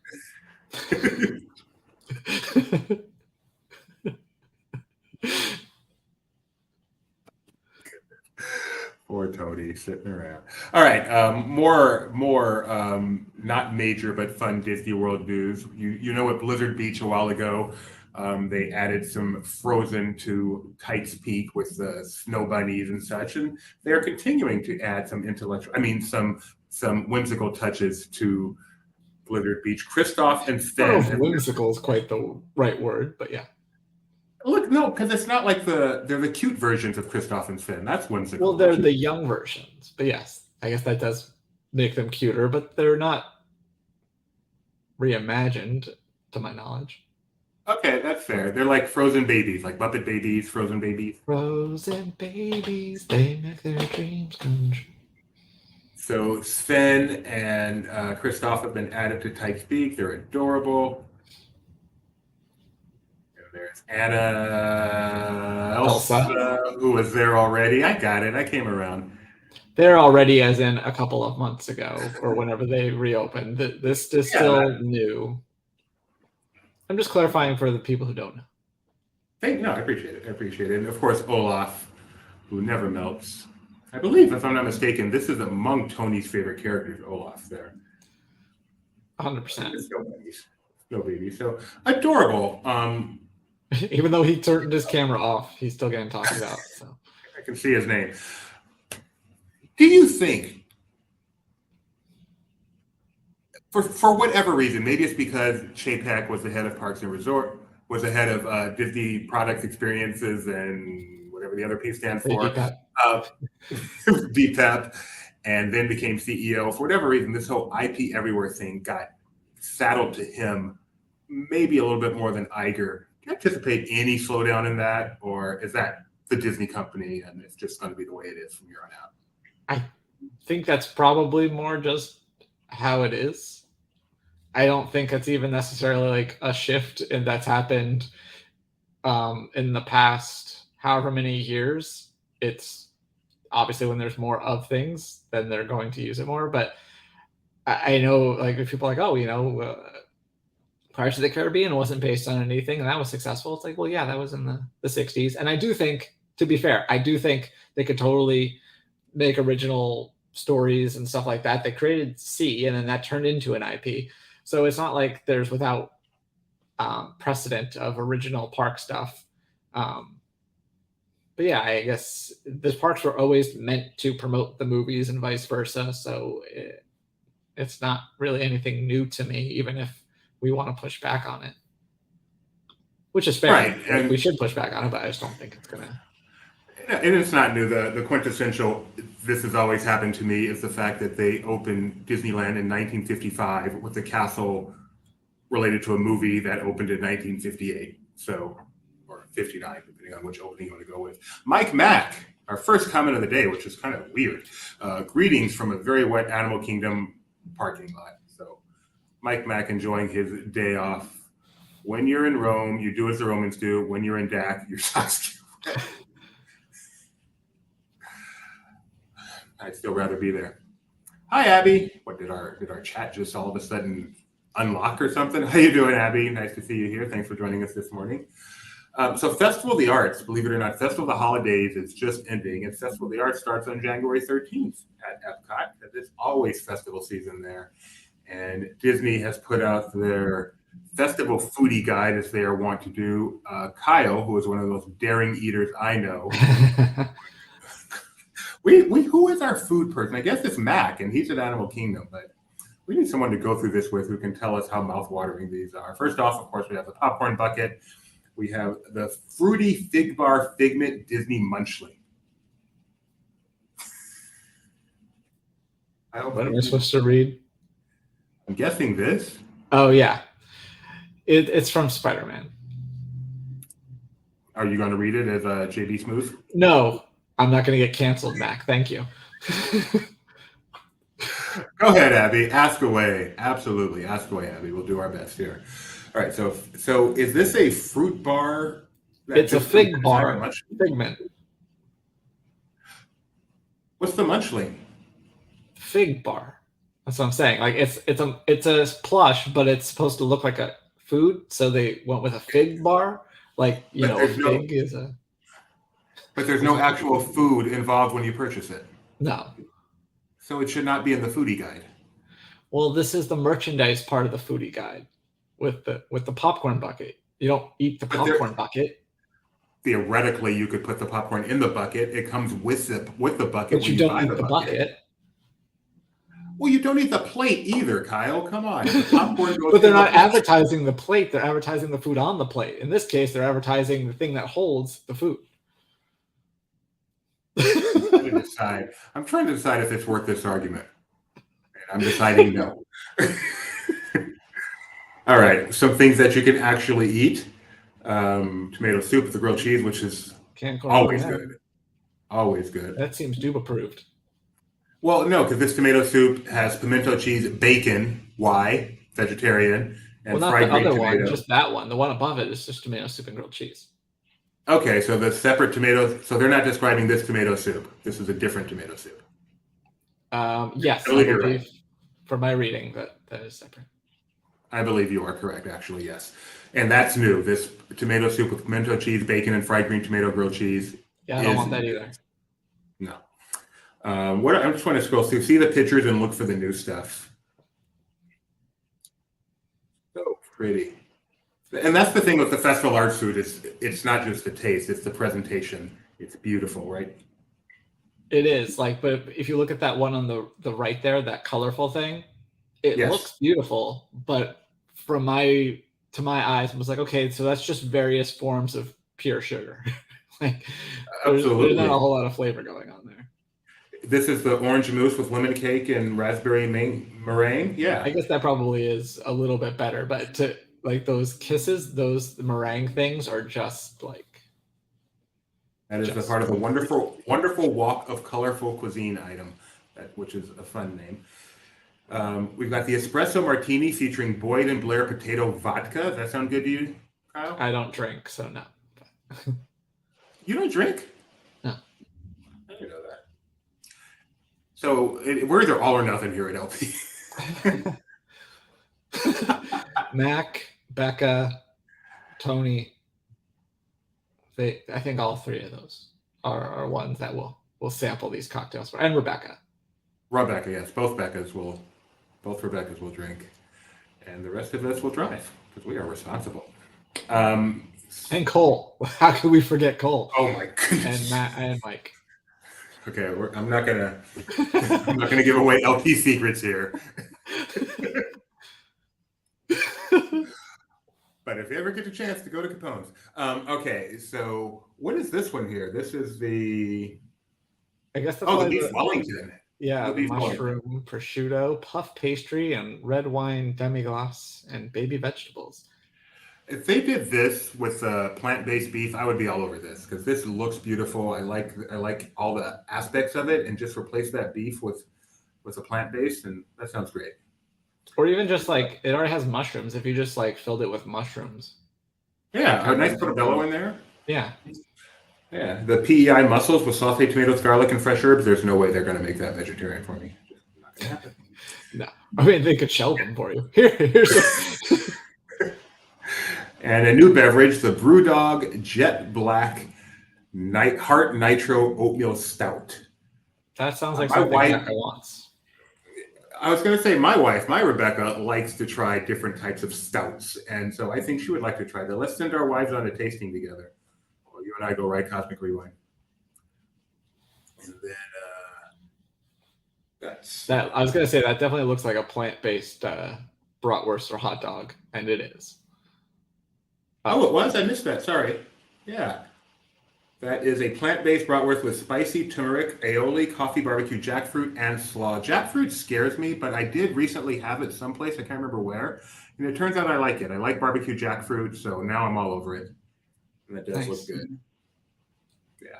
Poor Tony sitting around. All right, more not major but fun Disney World news. You know at Blizzard Beach a while ago, they added some Frozen to Kite's Peak with the snow bunnies and such, and they're continuing to add some some whimsical touches to Blizzard Beach. Kristoff and I don't know Finn. if whimsical is quite the right word, but yeah. Look, no, because it's not like they're the cute versions of Kristoff and Finn. That's whimsical. Well, they're the young versions, but yes, I guess that does make them cuter, but they're not reimagined, to my knowledge. Okay, that's fair. They're like frozen babies, like Muppet babies, frozen babies. Frozen babies, they make their dreams come true. So Sven and Kristoff have been added to Type Speak. They're adorable. And there's Elsa, who was there already. I got it. I came around. They're already, as in a couple of months ago, or whenever they reopened. This is still new. I'm just clarifying for the people who don't know. No, I appreciate it. I appreciate it. And of course, Olaf, who never melts. I believe, if I'm not mistaken, this is among Tony's favorite characters, Olaf there. 100%. No baby. So adorable. Even though he turned his camera off, he's still getting talked about. So I can see his name. Do you think, for whatever reason, maybe it's because Chapek was the head of Parks and Resort, was the head of Disney Product Experiences and whatever the other piece stands for, DPEP, and then became CEO. For whatever reason, this whole IP everywhere thing got saddled to him maybe a little bit more than Iger. Do you anticipate any slowdown in that, or is that the Disney company and it's just going to be the way it is from here on out? I think that's probably more just how it is. I don't think it's even necessarily like a shift and that's happened in the past however many years. It's obviously when there's more of things, then they're going to use it more. But I know, like, if people are like, oh, Pirates of the Caribbean wasn't based on anything and that was successful. It's like, well, yeah, that was in the 60s. And I do think, to be fair, I do think they could totally make original stories and stuff like that. They created C, and then that turned into an IP. So it's not like there's without precedent of original park stuff. But yeah, I guess the parks were always meant to promote the movies and vice versa. So it's not really anything new to me, even if we want to push back on it, which is fair. Right. And we should push back on it, but I just don't think it's going to. And it's not new. The quintessential, this has always happened to me, is the fact that they opened Disneyland in 1955 with a castle related to a movie that opened in 1958. So, or 59, depending on which opening you want to go with. Mike Mack, our first comment of the day, which is kind of weird. Greetings from a very wet Animal Kingdom parking lot. So Mike Mack enjoying his day off. When you're in Rome, you do as the Romans do. When you're in DAC, you're Saskia. I'd still rather be there. Hi, Abby. What did our chat just all of a sudden unlock or something? How you doing, Abby? Nice to see you here. Thanks for joining us this morning. So Festival of the Arts, believe it or not, Festival of the Holidays is just ending, and Festival of the Arts starts on January 13th at Epcot. It's always festival season there. And Disney has put out their festival foodie guide, as they are wont to do. Kyle, who is one of those daring eaters I know, who is our food person? I guess it's Mac, and he's at Animal Kingdom, but we need someone to go through this with who can tell us how mouth-watering these are. First off, of course, we have the popcorn bucket. We have the fruity fig bar Figment Disney Munchling. What am I supposed to read? I'm guessing this. Oh, yeah. It's from Spider-Man. Are you going to read it as JB Smooth? No, I'm not going to get canceled, Mac. Thank you. Go ahead, Abby. Ask away. Absolutely. Ask away, Abby. We'll do our best here. All right. So is this a fruit bar? It's a fig bar. Figment. What's the Munchling? Fig bar. That's what I'm saying. Like it's a plush, but it's supposed to look like a food. So they went with a fig bar. Like, a fig is a. But there's no actual food involved when you purchase it. No. So it should not be in the foodie guide. Well, this is the merchandise part of the foodie guide with the popcorn bucket. You don't eat the But there- popcorn bucket, Theoretically, you could put the popcorn in the bucket. It comes with the bucket but when you you don't buy eat the the bucket. bucket. Well, you don't eat the plate either, Kyle. Come on. The popcorn goes But they're in the not plate. advertising the plate. They're advertising the food on the plate. In this case, they're advertising the thing that holds the food. I'm trying to decide if it's worth this argument. And I'm deciding no. All right. Some things that you can actually eat. Tomato soup with the grilled cheese, which is Can't go always wrong with good. Always good. that. That seems Dube approved. Well, no, because this tomato soup has pimento cheese, bacon, why, vegetarian, and Well, not fried the green other tomato. one, just that one. The one above it is just tomato soup and grilled cheese. Okay, so the separate tomatoes. So they're not describing this tomato soup. This is a different tomato soup. Yes, I I believe you're believe right. from my reading that is separate. I believe you are correct, actually, yes. And that's new. This tomato soup with pimento cheese, bacon, and fried green tomato grilled cheese. Yeah, I don't is want that new. either. No. What I'm just want to scroll through, see the pictures and look for the new stuff. So pretty. And that's the thing with the festival arts food. It's not just the taste, it's the presentation. It's beautiful, right? It is like, but if you look at that one on the right there, that colorful thing, it Yes. looks beautiful. But to my eyes, it was like, okay, so that's just various forms of pure sugar. Like, there's Absolutely. not a whole lot of flavor going on there. This is the orange mousse with lemon cake and raspberry meringue. Yeah. I guess that probably is a little bit better, but to like those kisses, those meringue things are just like. That is a part of the wonderful, wonderful walk of colorful cuisine item, which is a fun name. We've got the espresso martini featuring Boyd and Blair potato vodka. Does that sound good to you, Kyle? I don't drink, so no. You don't drink? No. I didn't know that. So we're either all or nothing here at LP. Mac, Becca, Tony. I think all three of those are ones that will sample these cocktails for, and Rebecca. Rebecca, yes, both Rebeccas will drink, and the rest of us will drive because we are responsible. And Cole. How could we forget Cole? Oh my goodness. And Matt and Mike. Okay, I'm not gonna give away LP secrets here. But if you ever get a chance to go to Capone's. Okay, so what is this one here? This is the I guess that's the why beef Wellington. yeah, the beef mushroom, prosciutto, puff pastry, and red wine demi-glace, and baby vegetables. If they did this with plant-based beef, I would be all over this because this looks beautiful. I like all the aspects of it, and just replace that beef with a plant-based, and that sounds great. Or even just like it already has mushrooms. If you just like filled it with mushrooms. Yeah, a nice portobello in there. Yeah. Yeah, the PEI mussels with sauteed tomatoes, garlic, and fresh herbs. There's no way they're going to make that vegetarian for me. Not going to happen. No, I mean they could shelve them for you. Here's And a new beverage, the Brewdog Jet Black Heart Nitro Oatmeal Stout. that sounds like My something wife- Becca wants. I was going to say, my wife, my Rebecca, likes to try different types of stouts. And so I think she would like to try that. Let's send our wives on a tasting together. Well, you and I go right Cosmic Rewind. And then that's That I was gonna say that definitely looks like a plant-based bratwurst or hot dog, and it is. Oh, it was? I missed that. Sorry. Yeah. That is a plant-based bratwurst with spicy turmeric, aioli, coffee, barbecue, jackfruit, and slaw. Jackfruit scares me, but I did recently have it someplace. I can't remember where. And it turns out I like it. I like barbecue jackfruit, so now I'm all over it. And that does look good. Yeah.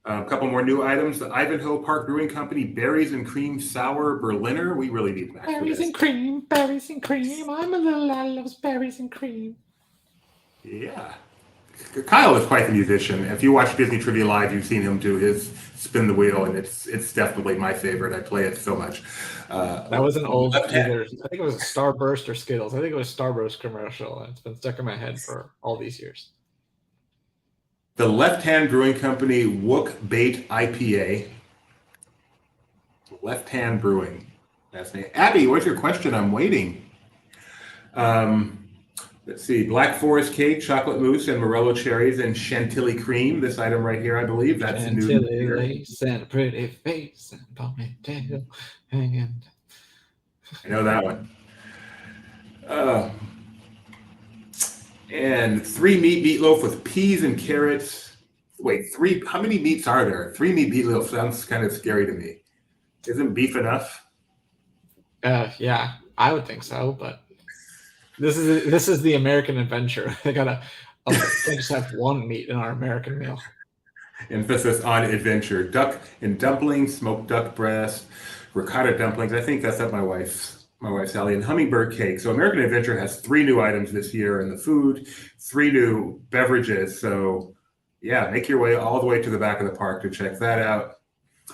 A couple more new items. The Ivanhoe Park Brewing Company Berries and Cream Sour Berliner. We really need Max for Berries this. and cream, berries and cream. I'm a little lad loves berries and cream. Yeah. Kyle is quite the musician. If you watch Disney Trivia Live, you've seen him do his spin the wheel, and it's definitely my favorite. I play it so much. That was an old Left hand. either. I think it was a Starburst or Skittles. I think it was Starburst commercial, and it's been stuck in my head for all these years. The Left Hand Brewing Company Wook Bait IPA. Left Hand Brewing. Fascinating. Abby, what's your question? I'm waiting. Let's see. Black Forest cake, chocolate mousse, and Morello cherries, and chantilly cream. This item right here, I believe. That's new. Chantilly lace and a pretty face and ponytail hanging. I know that one. And 3 meat meatloaf with peas and carrots. Wait, 3? How many meats are there? 3 meat meatloaf sounds kind of scary to me. Isn't beef enough? Yeah, I would think so, but this is the American adventure. They can't just have one meat in our American meal. Emphasis on adventure. Duck and dumplings, smoked duck breast, ricotta dumplings. I think that's up my wife's alley. And hummingbird cake. So American Adventure has 3 new items this year in the food, 3 new beverages. So yeah, make your way all the way to the back of the park to check that out.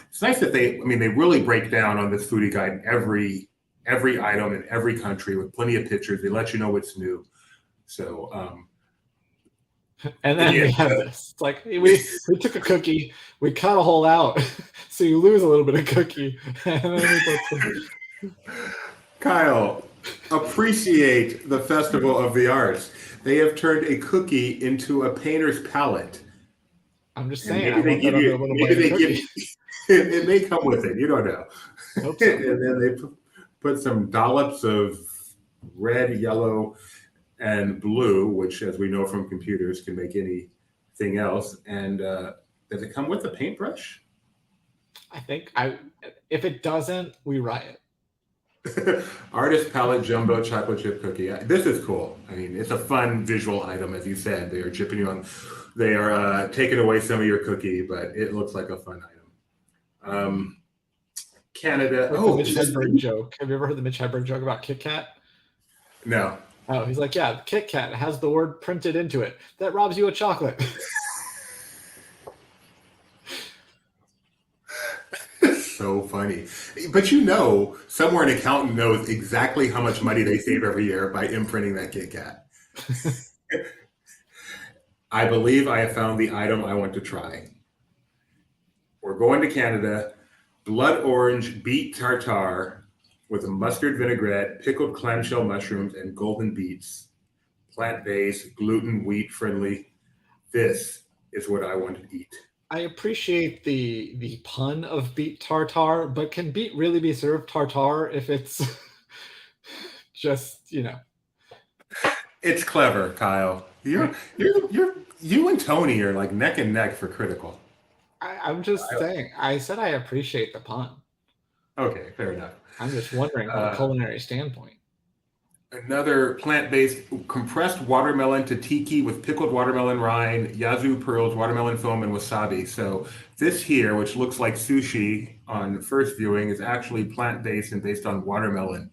It's nice that they really break down on this foodie guide every item in every country with plenty of pictures. They let you know what's new. So and then we have this. It's like we took a cookie, we cut a hole out, so you lose a little bit of cookie. And then we put Kyle, appreciate the Festival of the Arts. They have turned a cookie into a painter's palette. I'm just saying. Maybe they give it may come with it. You don't know. Hope so. And then they put some dollops of red, yellow, and blue, which, as we know from computers, can make anything else. And does it come with a paintbrush? I think if it doesn't, we riot. Artist palette jumbo chocolate chip cookie. This is cool. I mean, it's a fun visual item, as you said. They are chipping you on. They are taking away some of your cookie, but it looks like a fun item. Canada. Like the Mitch Hedberg joke. Have you ever heard the Mitch Hedberg joke about Kit Kat? No. Oh, he's like, yeah, Kit Kat has the word printed into it. That robs you of chocolate. So funny. But somewhere an accountant knows exactly how much money they save every year by imprinting that Kit Kat. I believe I have found the item I want to try. We're going to Canada. Blood orange beet tartare with a mustard vinaigrette, pickled clamshell mushrooms, and golden beets. Plant-based, gluten, wheat-friendly. This is what I want to eat. I appreciate the pun of beet tartare, but can beet really be served tartare if it's just, It's clever, Kyle. You and Tony are like neck and neck for critical. I'm just saying. I said I appreciate the pun. Okay, fair enough. I'm just wondering from a culinary standpoint. Another plant-based compressed watermelon tzatziki with pickled watermelon rind, yazoo pearls, watermelon foam, and wasabi. So this here, which looks like sushi on first viewing, is actually plant-based and based on watermelon.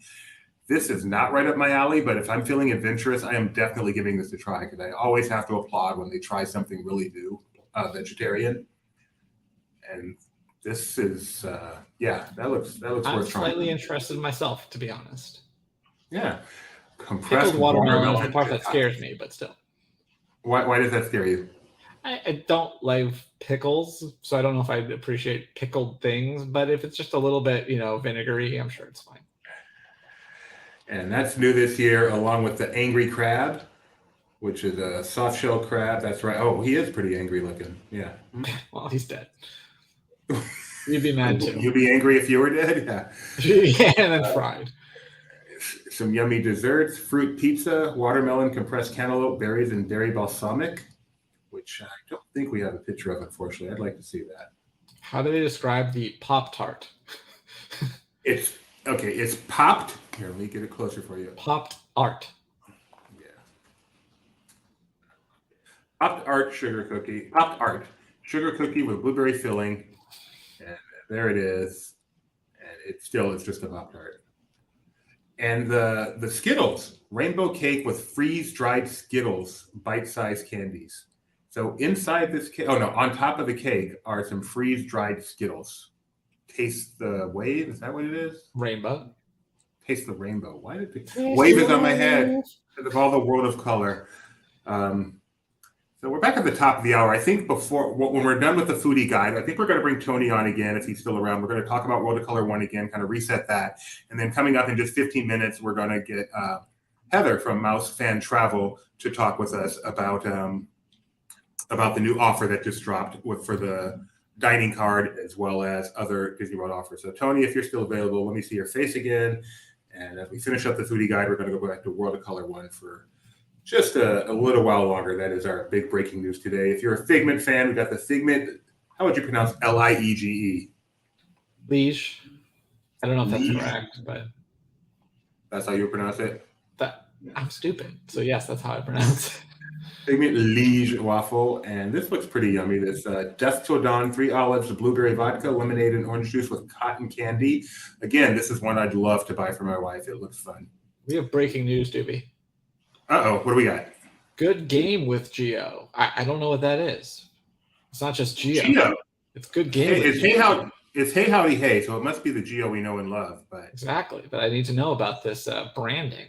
This is not right up my alley, but if I'm feeling adventurous, I am definitely giving this a try because I always have to applaud when they try something really new, vegetarian. And this is, that looks worth trying. I'm slightly interested myself, to be honest. Yeah. Compressed pickled watermelon is the part that scares me, but still. Why does that scare you? I don't like pickles, so I don't know if I'd appreciate pickled things, but if it's just a little bit, vinegary, I'm sure it's fine. And that's new this year, along with the angry crab, which is a soft shell crab. That's right. Oh, he is pretty angry looking. Yeah. Well, he's dead. You'd be mad too. You'd be angry if you were dead? Yeah. Yeah, and then fried. Some yummy desserts, fruit pizza, watermelon, compressed cantaloupe, berries, and berry balsamic, which I don't think we have a picture of, unfortunately. I'd like to see that. How do they describe the Pop-Tart? It's popped. Here, let me get it closer for you. Popped art. Yeah. Popped art sugar cookie. Popped art sugar cookie with blueberry filling. And there it is. And it's just a Popped art. And the Skittles, rainbow cake with freeze-dried Skittles, bite-sized candies. So inside this cake, on top of the cake are some freeze-dried Skittles. Taste the wave, is that what it is? Rainbow. Taste the rainbow. Why did the wave is on my head? Because of all the world of color. So we're back at the top of the hour. I think when we're done with the foodie guide, I think we're going to bring Tony on again if he's still around. We're going to talk about World of Color 1 again, kind of reset that. And then coming up in just 15 minutes, we're going to get Heather from Mouse Fan Travel to talk with us about the new offer that just dropped for the dining card as well as other Disney World offers. So Tony, if you're still available, let me see your face again. And as we finish up the foodie guide, we're going to go back to World of Color 1 for just a little while longer. That is our big breaking news today. If you're a Figment fan, we got the Figment. How would you pronounce Liege? Liege. I don't know if that's Liege. correct, but That's how you would pronounce it? I'm stupid. So yes, that's how I pronounce it. Figment Liege waffle. And this looks pretty yummy. This Dusk Till Dawn, 3 olives, blueberry vodka, lemonade, and orange juice with cotton candy. Again, this is one I'd love to buy for my wife. It looks fun. We have breaking news, Doobie. Uh-oh, what do we got? Good game with Geo. I don't know what that is. It's not just Geo. Geo. It's good game. Hey, with it's Geo. Hey Howdy Hey, so it must be the Geo we know and love. But Exactly. But I need to know about this branding.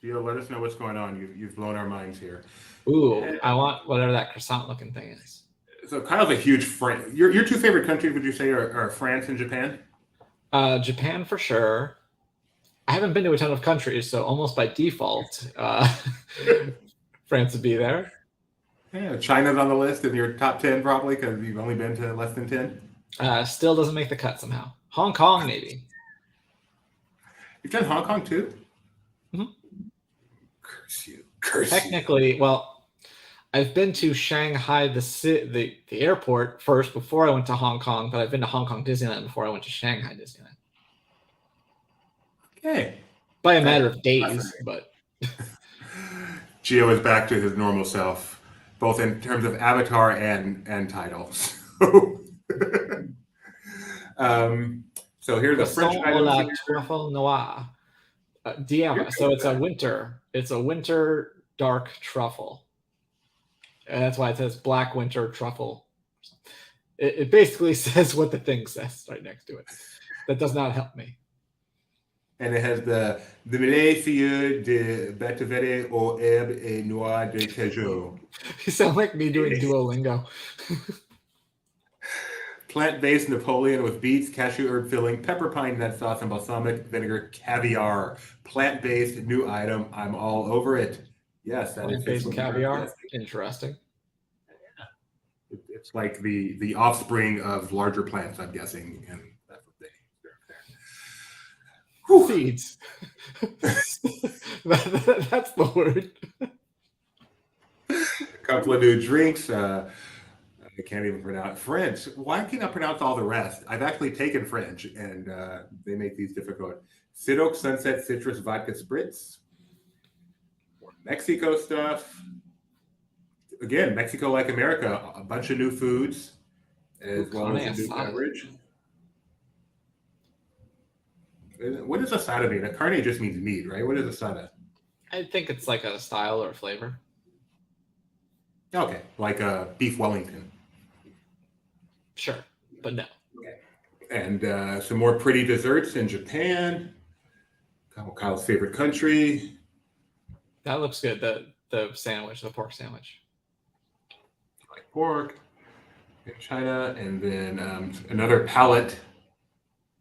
Geo, let us know what's going on. You've blown our minds here. Ooh, I want whatever that croissant looking thing is. So Kyle's a huge friend. Your two favorite countries, would you say, are France and Japan? Japan for sure. I haven't been to a ton of countries, so almost by default, France would be there. Yeah, China's on the list in your top 10 probably because you've only been to less than 10. Still doesn't make the cut somehow. Hong Kong, maybe. You've done Hong Kong too? Mhm. Curse you. Curse Technically, well, I've been to Shanghai, the airport first before I went to Hong Kong, but I've been to Hong Kong Disneyland before I went to Shanghai Disneyland. Okay. By a matter of days, but Geo is back to his normal self, both in terms of avatar and title. So here's a French item. Truffle Noir. DM. So it's a winter dark truffle. And that's why it says black winter truffle. It basically says what the thing says right next to it. That does not help me. And it has the Mille Feuilles de Bettevere aux herbes et noix de cajou. You sound like me doing Duolingo. Plant-based Napoleon with beets, cashew herb filling, pepper pine nut sauce, and balsamic vinegar caviar. Plant-based new item. I'm all over it. Yes, that is Plant-based caviar. Interesting. It's like the offspring of larger plants, I'm guessing, and that's what they serve there. Seeds. That's the word. A couple of new drinks. I can't even pronounce French. Why can't I pronounce all the rest? I've actually taken French, and they make these difficult. Cidoc Sunset Citrus Vodka Spritz. More Mexico stuff. Again, Mexico like America. A bunch of new foods, as well as a new beverage. What does asada mean? A carne just means meat, right? What is asada? I think it's like a style or flavor. Okay, like a beef Wellington. Sure, but no. Okay. And some more pretty desserts in Japan. Kyle's favorite country. That looks good. The sandwich, the pork sandwich. Like pork in China, and then another palette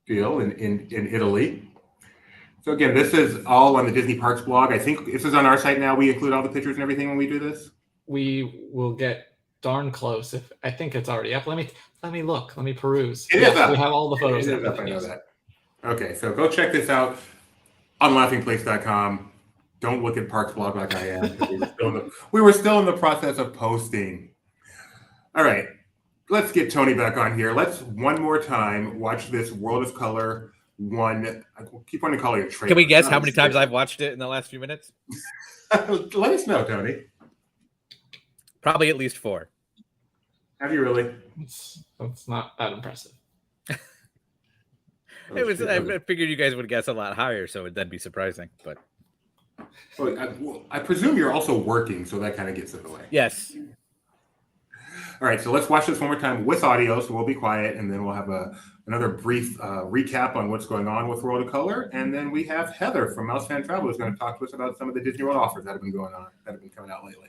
deal in Italy. So again, this is all on the Disney Parks blog. I think this is on our site now. We include all the pictures and everything when we do this. We will get darn close. If I think it's already up. Let me look. Let me peruse. It is up. We have all the photos. It is up, I know that. Okay, so go check this out on laughingplace.com. Don't look at Parks blog like I am. We were still in the process of posting. All right, let's get Tony back on here. Let's one more time watch this World of Color 1. I keep wanting to call it a trailer. Can we guess how many times I've watched it in the last few minutes? Let us know, Tony. Probably at least 4. Have you really? That's not that impressive. It was. I figured you guys would guess a lot higher, so that'd be surprising. But I presume you're also working, so that kind of gets in the way. yes. All right, so let's watch this one more time with audio. So we'll be quiet, and then we'll have another brief recap on what's going on with World of Color, and then we have Heather from Mouse Fan Travel who's going to talk to us about some of the Disney World offers that have been going on, that have been coming out lately.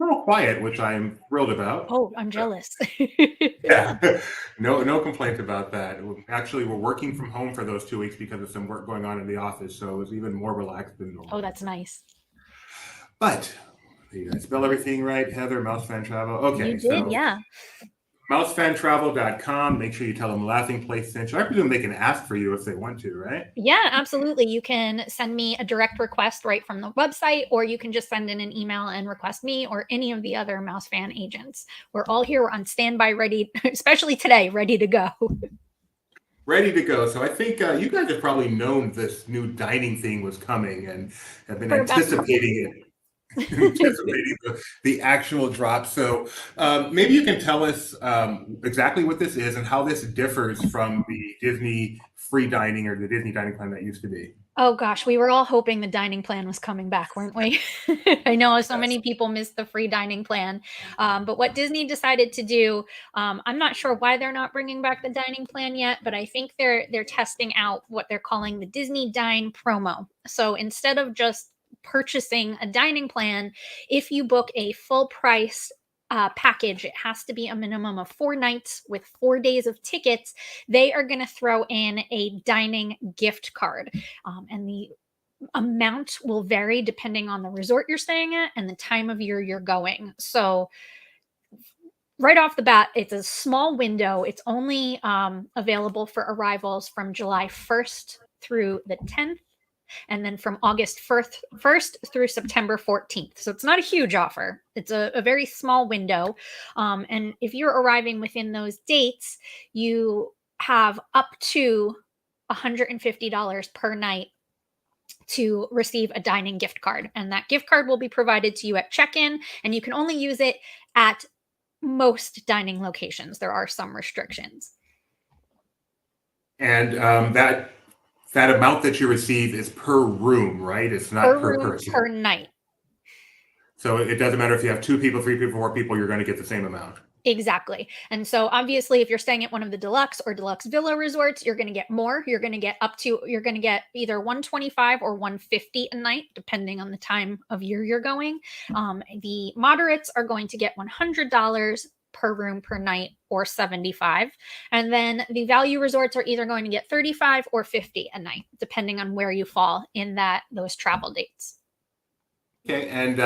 A little quiet, which I'm thrilled about. Oh, I'm jealous. Yeah, no complaints about that. Actually, we're working from home for those 2 weeks because of some work going on in the office, so it was even more relaxed than normal. Oh, that's nice. But did I spell everything right, Heather? Mouse Fan Travel. Okay, You did, so yeah. mousefantravel.com. Make sure you tell them Laughing Place sent you. I presume they can ask for you if they want to, right? Yeah, absolutely. You can send me a direct request right from the website, or you can just send in an email and request me or any of the other Mouse Fan agents. We're all here. We're on standby, ready, especially today, ready to go. Ready to go. So I think you guys have probably known this new dining thing was coming and have been For about- anticipating it. Anticipating the actual drop. So maybe you can tell us exactly what this is and how this differs from the Disney free dining or the Disney dining plan that used to be. Oh gosh, we were all hoping the dining plan was coming back, weren't we? I know so many people missed the free dining plan. But what Disney decided to do, I'm not sure why they're not bringing back the dining plan yet, but I think they're testing out what they're calling the Disney Dine promo. So instead of just purchasing a dining plan, if you book a full price package, it has to be a minimum of 4 nights with 4 days of tickets. They are going to throw in a dining gift card, and the amount will vary depending on the resort you're staying at and the time of year you're going. So right off the bat, it's a small window. It's only available for arrivals from July 1st through the 10th, and then from August 1st through September 14th. So it's not a huge offer. It's a very small window. And if you're arriving within those dates, you have up to $150 per night to receive a dining gift card. And that gift card will be provided to you at check-in, and you can only use it at most dining locations. There are some restrictions. And that amount that you receive is per room, right? It's not per room, person. per night. So it doesn't matter if you have 2 people, 3 people, 4 people, you're going to get the same amount. Exactly. And so obviously if you're staying at one of the deluxe or deluxe villa resorts, you're going to get more. You're going to get either 125 or 150 a night, depending on the time of year you're going. The moderates are going to get $100 per room per night, or 75. And then the value resorts are either going to get 35 or 50 a night, depending on where you fall in those travel dates. Okay. And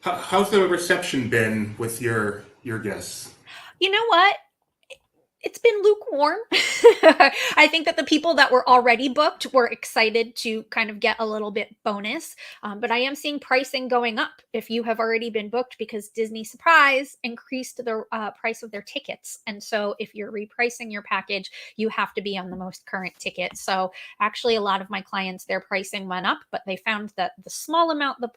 how's the reception been with your guests? You know what? It's been lukewarm. I think that the people that were already booked were excited to kind of get a little bit bonus. But I am seeing pricing going up if you have already been booked, because Disney Surprise increased the price of their tickets. And so if you're repricing your package, you have to be on the most current ticket. So actually a lot of my clients, their pricing went up, but they found that the small amount the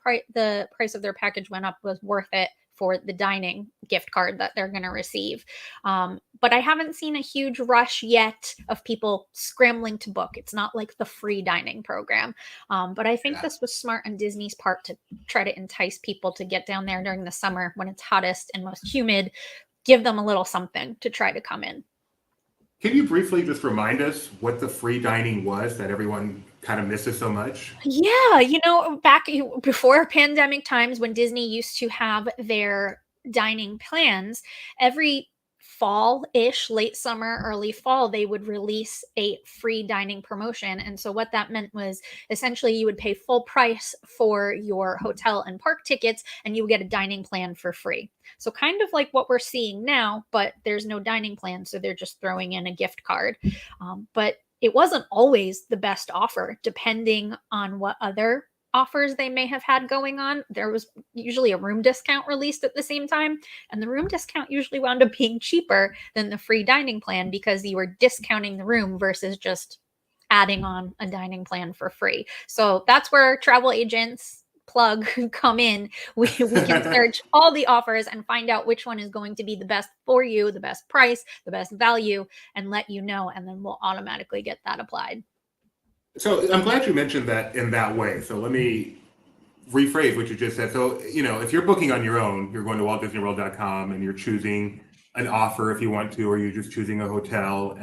price of their package went up was worth it for the dining gift card that they're going to receive. But I haven't seen a huge rush yet of people scrambling to book. It's not like the free dining program. But I think this was smart on Disney's part to try to entice people to get down there during the summer when it's hottest and most humid, give them a little something to try to come in. Can you briefly just remind us what the free dining was that everyone kind of misses so much? Yeah, back before pandemic times, when Disney used to have their dining plans, every fall-ish, late summer, early fall, they would release a free dining promotion. And so what that meant was essentially you would pay full price for your hotel and park tickets, and you would get a dining plan for free. So kind of like what we're seeing now, but there's no dining plan, so they're just throwing in a gift card. But it wasn't always the best offer, depending on what other offers they may have had going on. There was usually a room discount released at the same time, and the room discount usually wound up being cheaper than the free dining plan because you were discounting the room versus just adding on a dining plan for free. So that's where travel agents plug come in. We can search all the offers and find out which one is going to be the best for you, the best price, the best value, and let you know, and then we'll automatically get that applied. So I'm glad you mentioned that in that way. So let me rephrase what you just said. So, if you're booking on your own, you're going to WaltDisneyWorld.com and you're choosing an offer if you want to, or you're just choosing a hotel.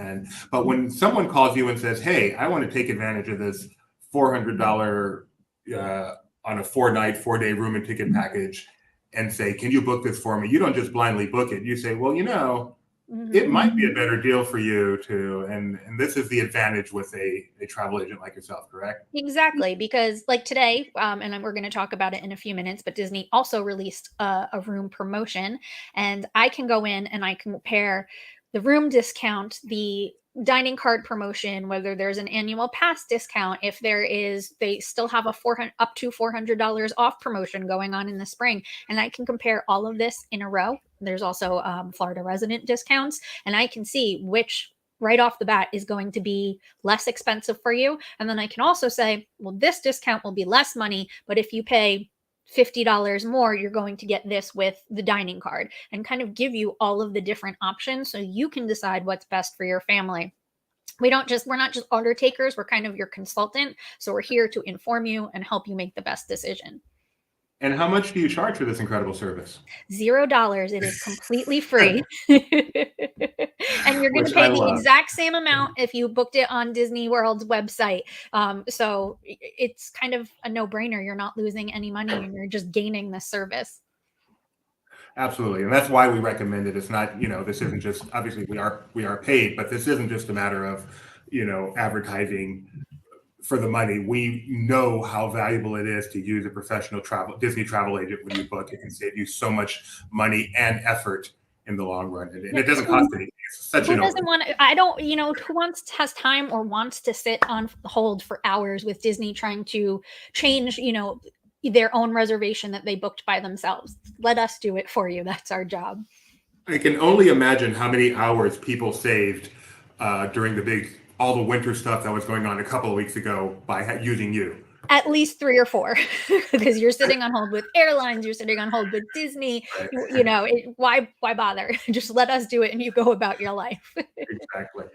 But when someone calls you and says, hey, I want to take advantage of this $400 on a 4-night, 4-day room and ticket package, and say, can you book this for me? You don't just blindly book it. You say, well, Mhm. it might be a better deal for you to, and this is the advantage with a travel agent like yourself, correct? Exactly, because like today, and we're going to talk about it in a few minutes, but Disney also released a room promotion, and I can go in and I can compare the room discount, the dining card promotion, whether there's an annual pass discount, if there is, they still have a 400 up to $400 off promotion going on in the spring, and I can compare all of this in a row. There's also Florida resident discounts, and I can see which right off the bat is going to be less expensive for you. And then I can also say, well, this discount will be less money, but if you pay $50 more, you're going to get this with the dining card, and kind of give you all of the different options so you can decide what's best for your family. We're not just order takers, we're kind of your consultant. So we're here to inform you and help you make the best decision. And how much do you charge for this incredible service? $0. It is completely free. And you're going to Which I pay the love. exact same amount if you booked it on Disney World's website. So it's kind of a no-brainer. You're not losing any money and you're just gaining this service. Absolutely. And that's why we recommend it. It's not, this isn't just, obviously we are paid, but this isn't just a matter of, advertising for the money. We know how valuable it is to use a professional Disney travel agent when you book. It can save you so much money and effort in the long run. And it doesn't cost anything. It's such Who an doesn't want to, I don't, who has time or wants to sit on hold for hours with Disney trying to change, their own reservation that they booked by themselves. Let us do it for you. That's our job. I can only imagine how many hours people saved during all the winter stuff that was going on a couple of weeks ago by using you. At least 3 or 4, because you're sitting on hold with airlines, you're sitting on hold with Disney. Right. Why bother? Just let us do it and you go about your life. Exactly.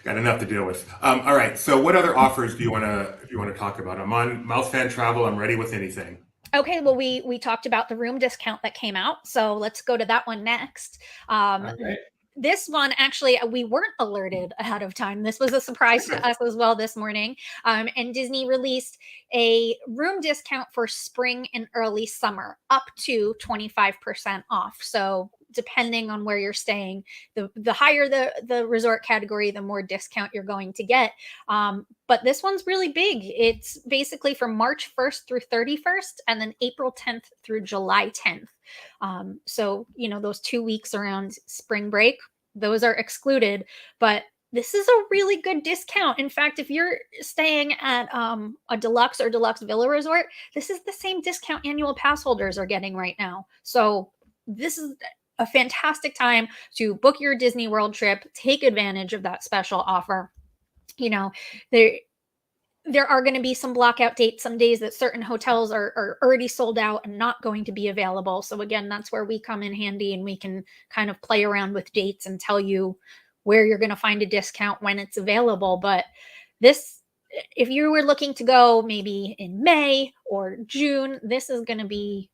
Got enough to deal with. All right. So what other offers do you want to talk about? I'm on Mouse Fan Travel. I'm ready with anything. Okay, well, we talked about the room discount that came out, so let's go to that one next. Okay. This one, actually, we weren't alerted ahead of time. This was a surprise to us as well this morning. And Disney released a room discount for spring and early summer, up to 25% off. So depending on where you're staying, the higher the resort category, the more discount you're going to get. But this one's really big. It's basically from March 1st through 31st, and then April 10th through July 10th. So, those 2 weeks around spring break, those are excluded, but this is a really good discount. In fact, if you're staying at a deluxe or deluxe villa resort, this is the same discount annual pass holders are getting right now. So this is a fantastic time to book your Disney World trip, take advantage of that special offer. There are going to be some blockout dates, some days that certain hotels are already sold out and not going to be available. So again, that's where we come in handy, and we can kind of play around with dates and tell you where you're going to find a discount when it's available. But this, if you were looking to go maybe in May or June, this is going to be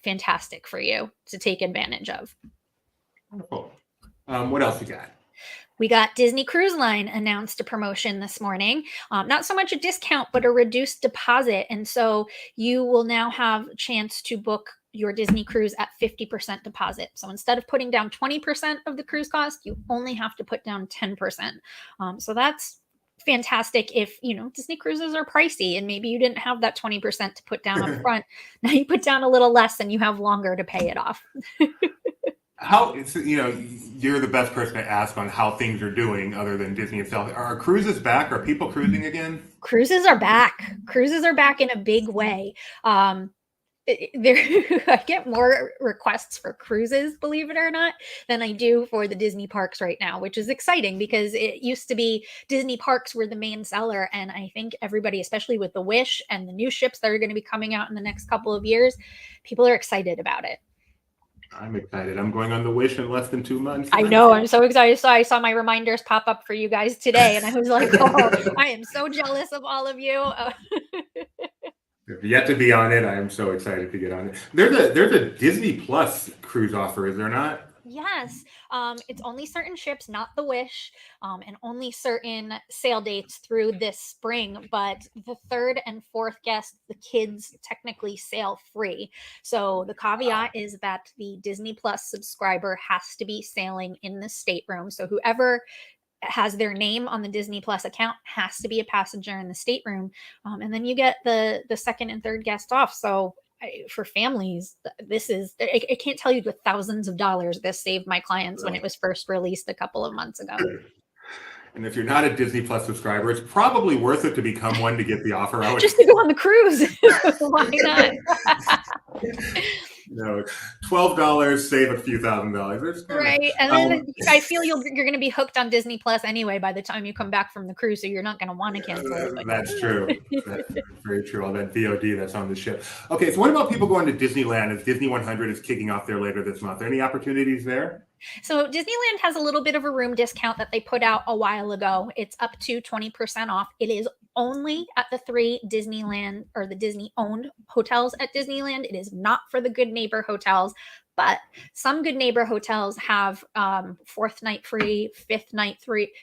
fantastic for you to take advantage of. Wonderful. What else you got? We got Disney Cruise Line announced a promotion this morning. Not so much a discount, but a reduced deposit. And so you will now have a chance to book your Disney cruise at 50% deposit. So instead of putting down 20% of the cruise cost, you only have to put down 10%. So that's fantastic if, Disney cruises are pricey and maybe you didn't have that 20% to put down up front. Now you put down a little less and you have longer to pay it off. You're the best person to ask on how things are doing other than Disney itself. Are cruises back? Are people cruising again? Cruises are back. Cruises are back in a big way. I get more requests for cruises, believe it or not, than I do for the Disney parks right now, which is exciting because it used to be Disney parks were the main seller. And I think everybody, especially with the Wish and the new ships that are going to be coming out in the next couple of years, people are excited about it. I'm excited. I'm going on the Wish in less than 2 months. I know. I'm so excited. So I saw my reminders pop up for you guys today, and I was like, oh, I am so jealous of all of you. Yet to be on it. I am so excited to get on it. There's a Disney Plus cruise offer, is there not? Yes, it's only certain ships, not the Wish, and only certain sail dates through this spring. But the third and fourth guests, the kids technically sail free. So the caveat is that the Disney Plus subscriber has to be sailing in the stateroom. So whoever has their name on the Disney Plus account has to be a passenger in the stateroom, and then you get the second and third guest off. So for families, this is I can't tell you the thousands of dollars this saved my clients when it was first released a couple of months ago. And if you're not a Disney Plus subscriber, it's probably worth it to become one to get the offer. I would Just to go on the cruise. Why not? No, $12, save a few $1,000s. Right. And then I feel you're going to be hooked on Disney Plus anyway by the time you come back from the cruise, so you're not going to want to cancel it. That's true. That's very true. All that VOD that's on the ship. Okay, so what about people going to Disneyland as Disney 100 is kicking off there later this month? Any opportunities there? So Disneyland has a little bit of a room discount that they put out a while ago. It's up to 20% off. It is only at the 3 Disneyland or the Disney owned hotels at Disneyland. It is not for the Good Neighbor hotels, but some Good Neighbor hotels have 4th night free, 5th night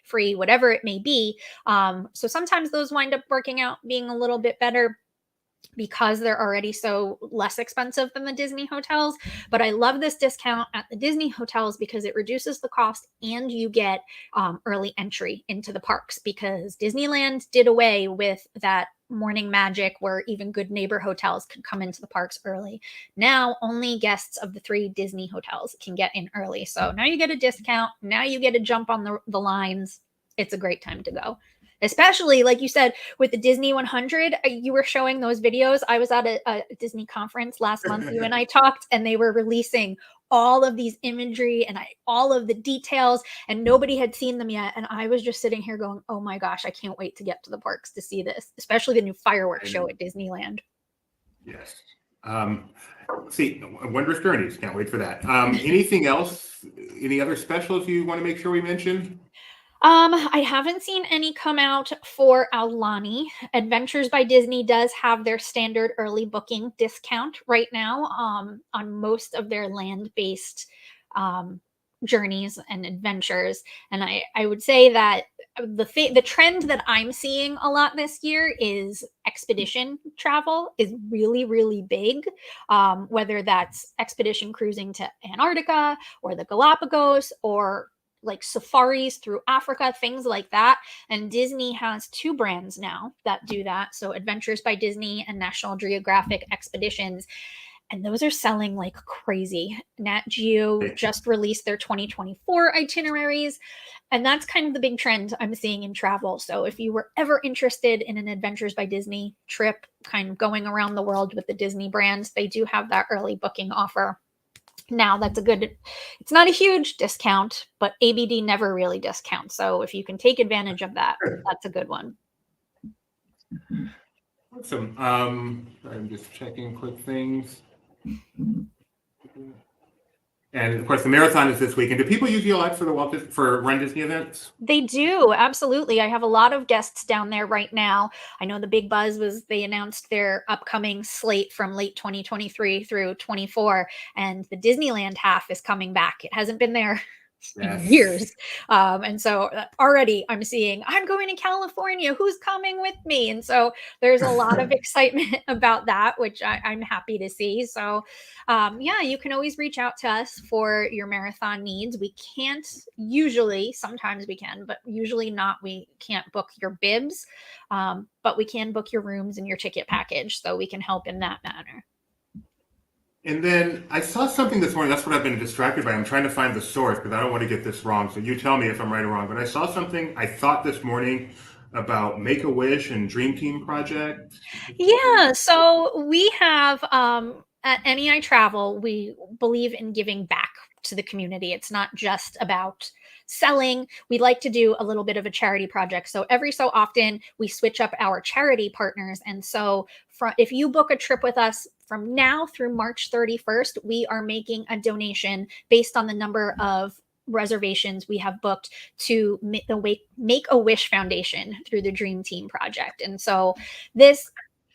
free, whatever it may be. So sometimes those wind up working out being a little bit better because they're already so less expensive than the Disney hotels. But I love this discount at the Disney hotels because it reduces the cost and you get early entry into the parks, because Disneyland did away with that morning magic where even Good Neighbor hotels could come into the parks early. Now only guests of the 3 Disney hotels can get in early. So now you get a discount. Now you get to jump on the lines. It's a great time to go. Especially, like you said, with the Disney 100, you were showing those videos. I was at a Disney conference last month. You and I talked, and they were releasing all of these imagery and all of the details, and nobody had seen them yet. And I was just sitting here going, oh my gosh, I can't wait to get to the parks to see this, especially the new fireworks show at Disneyland. Yes. See, Wondrous Journeys. Can't wait for that. Anything else? Any other specials you want to make sure we mention? I haven't seen any come out for Aulani. Adventures by Disney does have their standard early booking discount right now on most of their land-based journeys and adventures. And I would say that the trend that I'm seeing a lot this year is expedition travel is really, really big. Whether that's expedition cruising to Antarctica or the Galapagos or like safaris through Africa, things like that. And Disney has 2 brands now that do that. So Adventures by Disney and National Geographic Expeditions. And those are selling like crazy. Nat Geo just released their 2024 itineraries. And that's kind of the big trend I'm seeing in travel. So if you were ever interested in an Adventures by Disney trip, kind of going around the world with the Disney brands, they do have that early booking offer. Now that's it's not a huge discount, but ABD never really discounts. So if you can take advantage of that, that's a good one. Awesome. I'm just checking quick things. And of course, the marathon is this weekend. Do people use you a lot for Run Disney events? They do, absolutely. I have a lot of guests down there right now. I know the big buzz was they announced their upcoming slate from late 2023 through 24, and the Disneyland half is coming back. It hasn't been there in years. And so already I'm seeing, I'm going to California, who's coming with me? And so there's a lot of excitement about that, which I'm happy to see. So yeah, you can always reach out to us for your marathon needs. We can't usually, sometimes we can, but usually not. We can't book your bibs, but we can book your rooms and your ticket package. So we can help in that manner. And then I saw something this morning. That's what I've been distracted by. I'm trying to find the source because I don't want to get this wrong. So you tell me if I'm right or wrong. But I saw something I thought this morning about Make-A-Wish and Dream Team Project. Yeah. So we have at NEI Travel, we believe in giving back to the community. It's not just about selling. We like to do a little bit of a charity project. So every so often we switch up our charity partners. And so if you book a trip with us from now through March 31st, we are making a donation based on the number of reservations we have booked to the Make-A-Wish Foundation through the Dream Team Project. And so this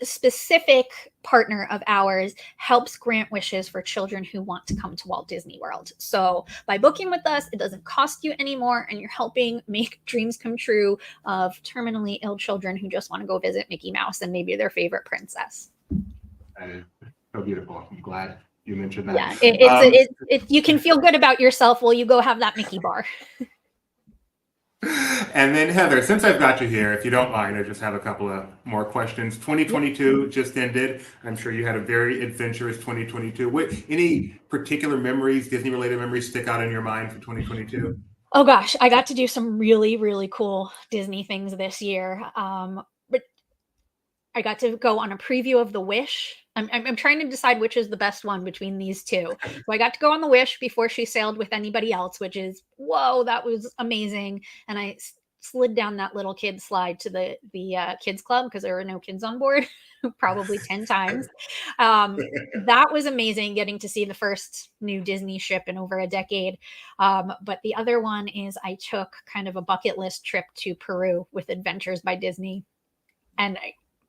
specific partner of ours helps grant wishes for children who want to come to Walt Disney World. So by booking with us, it doesn't cost you anymore, and you're helping make dreams come true of terminally ill children who just want to go visit Mickey Mouse and maybe their favorite princess. That is so beautiful. I'm glad you mentioned that. Yeah, you can feel good about yourself while you go have that Mickey bar. And then Heather, since I've got you here, if you don't mind, I just have a couple of more questions. 2022 just ended. I'm sure you had a very adventurous 2022. Any particular memories, Disney-related memories, stick out in your mind for 2022? Oh gosh, I got to do some really, really cool Disney things this year. But I got to go on a preview of The Wish. I'm trying to decide which is the best one between these two. So I got to go on The Wish before she sailed with anybody else, which is, whoa, that was amazing. And I slid down that little kid slide to the kids club because there were no kids on board, probably 10 times. That was amazing, getting to see the first new Disney ship in over a decade. But the other one is I took kind of a bucket list trip to Peru with Adventures by Disney. And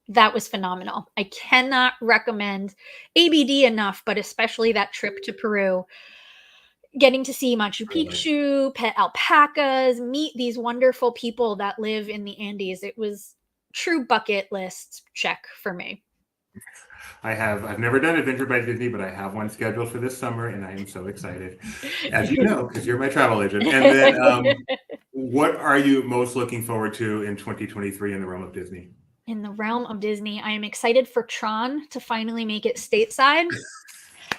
that was phenomenal. I cannot recommend ABD enough, but especially that trip to Peru. Getting to see Machu Picchu, pet alpacas, meet these wonderful people that live in the Andes. It was true bucket list check for me. I've never done Adventure by Disney, but I have one scheduled for this summer, and I am so excited, as you know, because you're my travel agent. And then what are you most looking forward to in 2023 in the realm of Disney? In the realm of Disney, I am excited for Tron to finally make it stateside.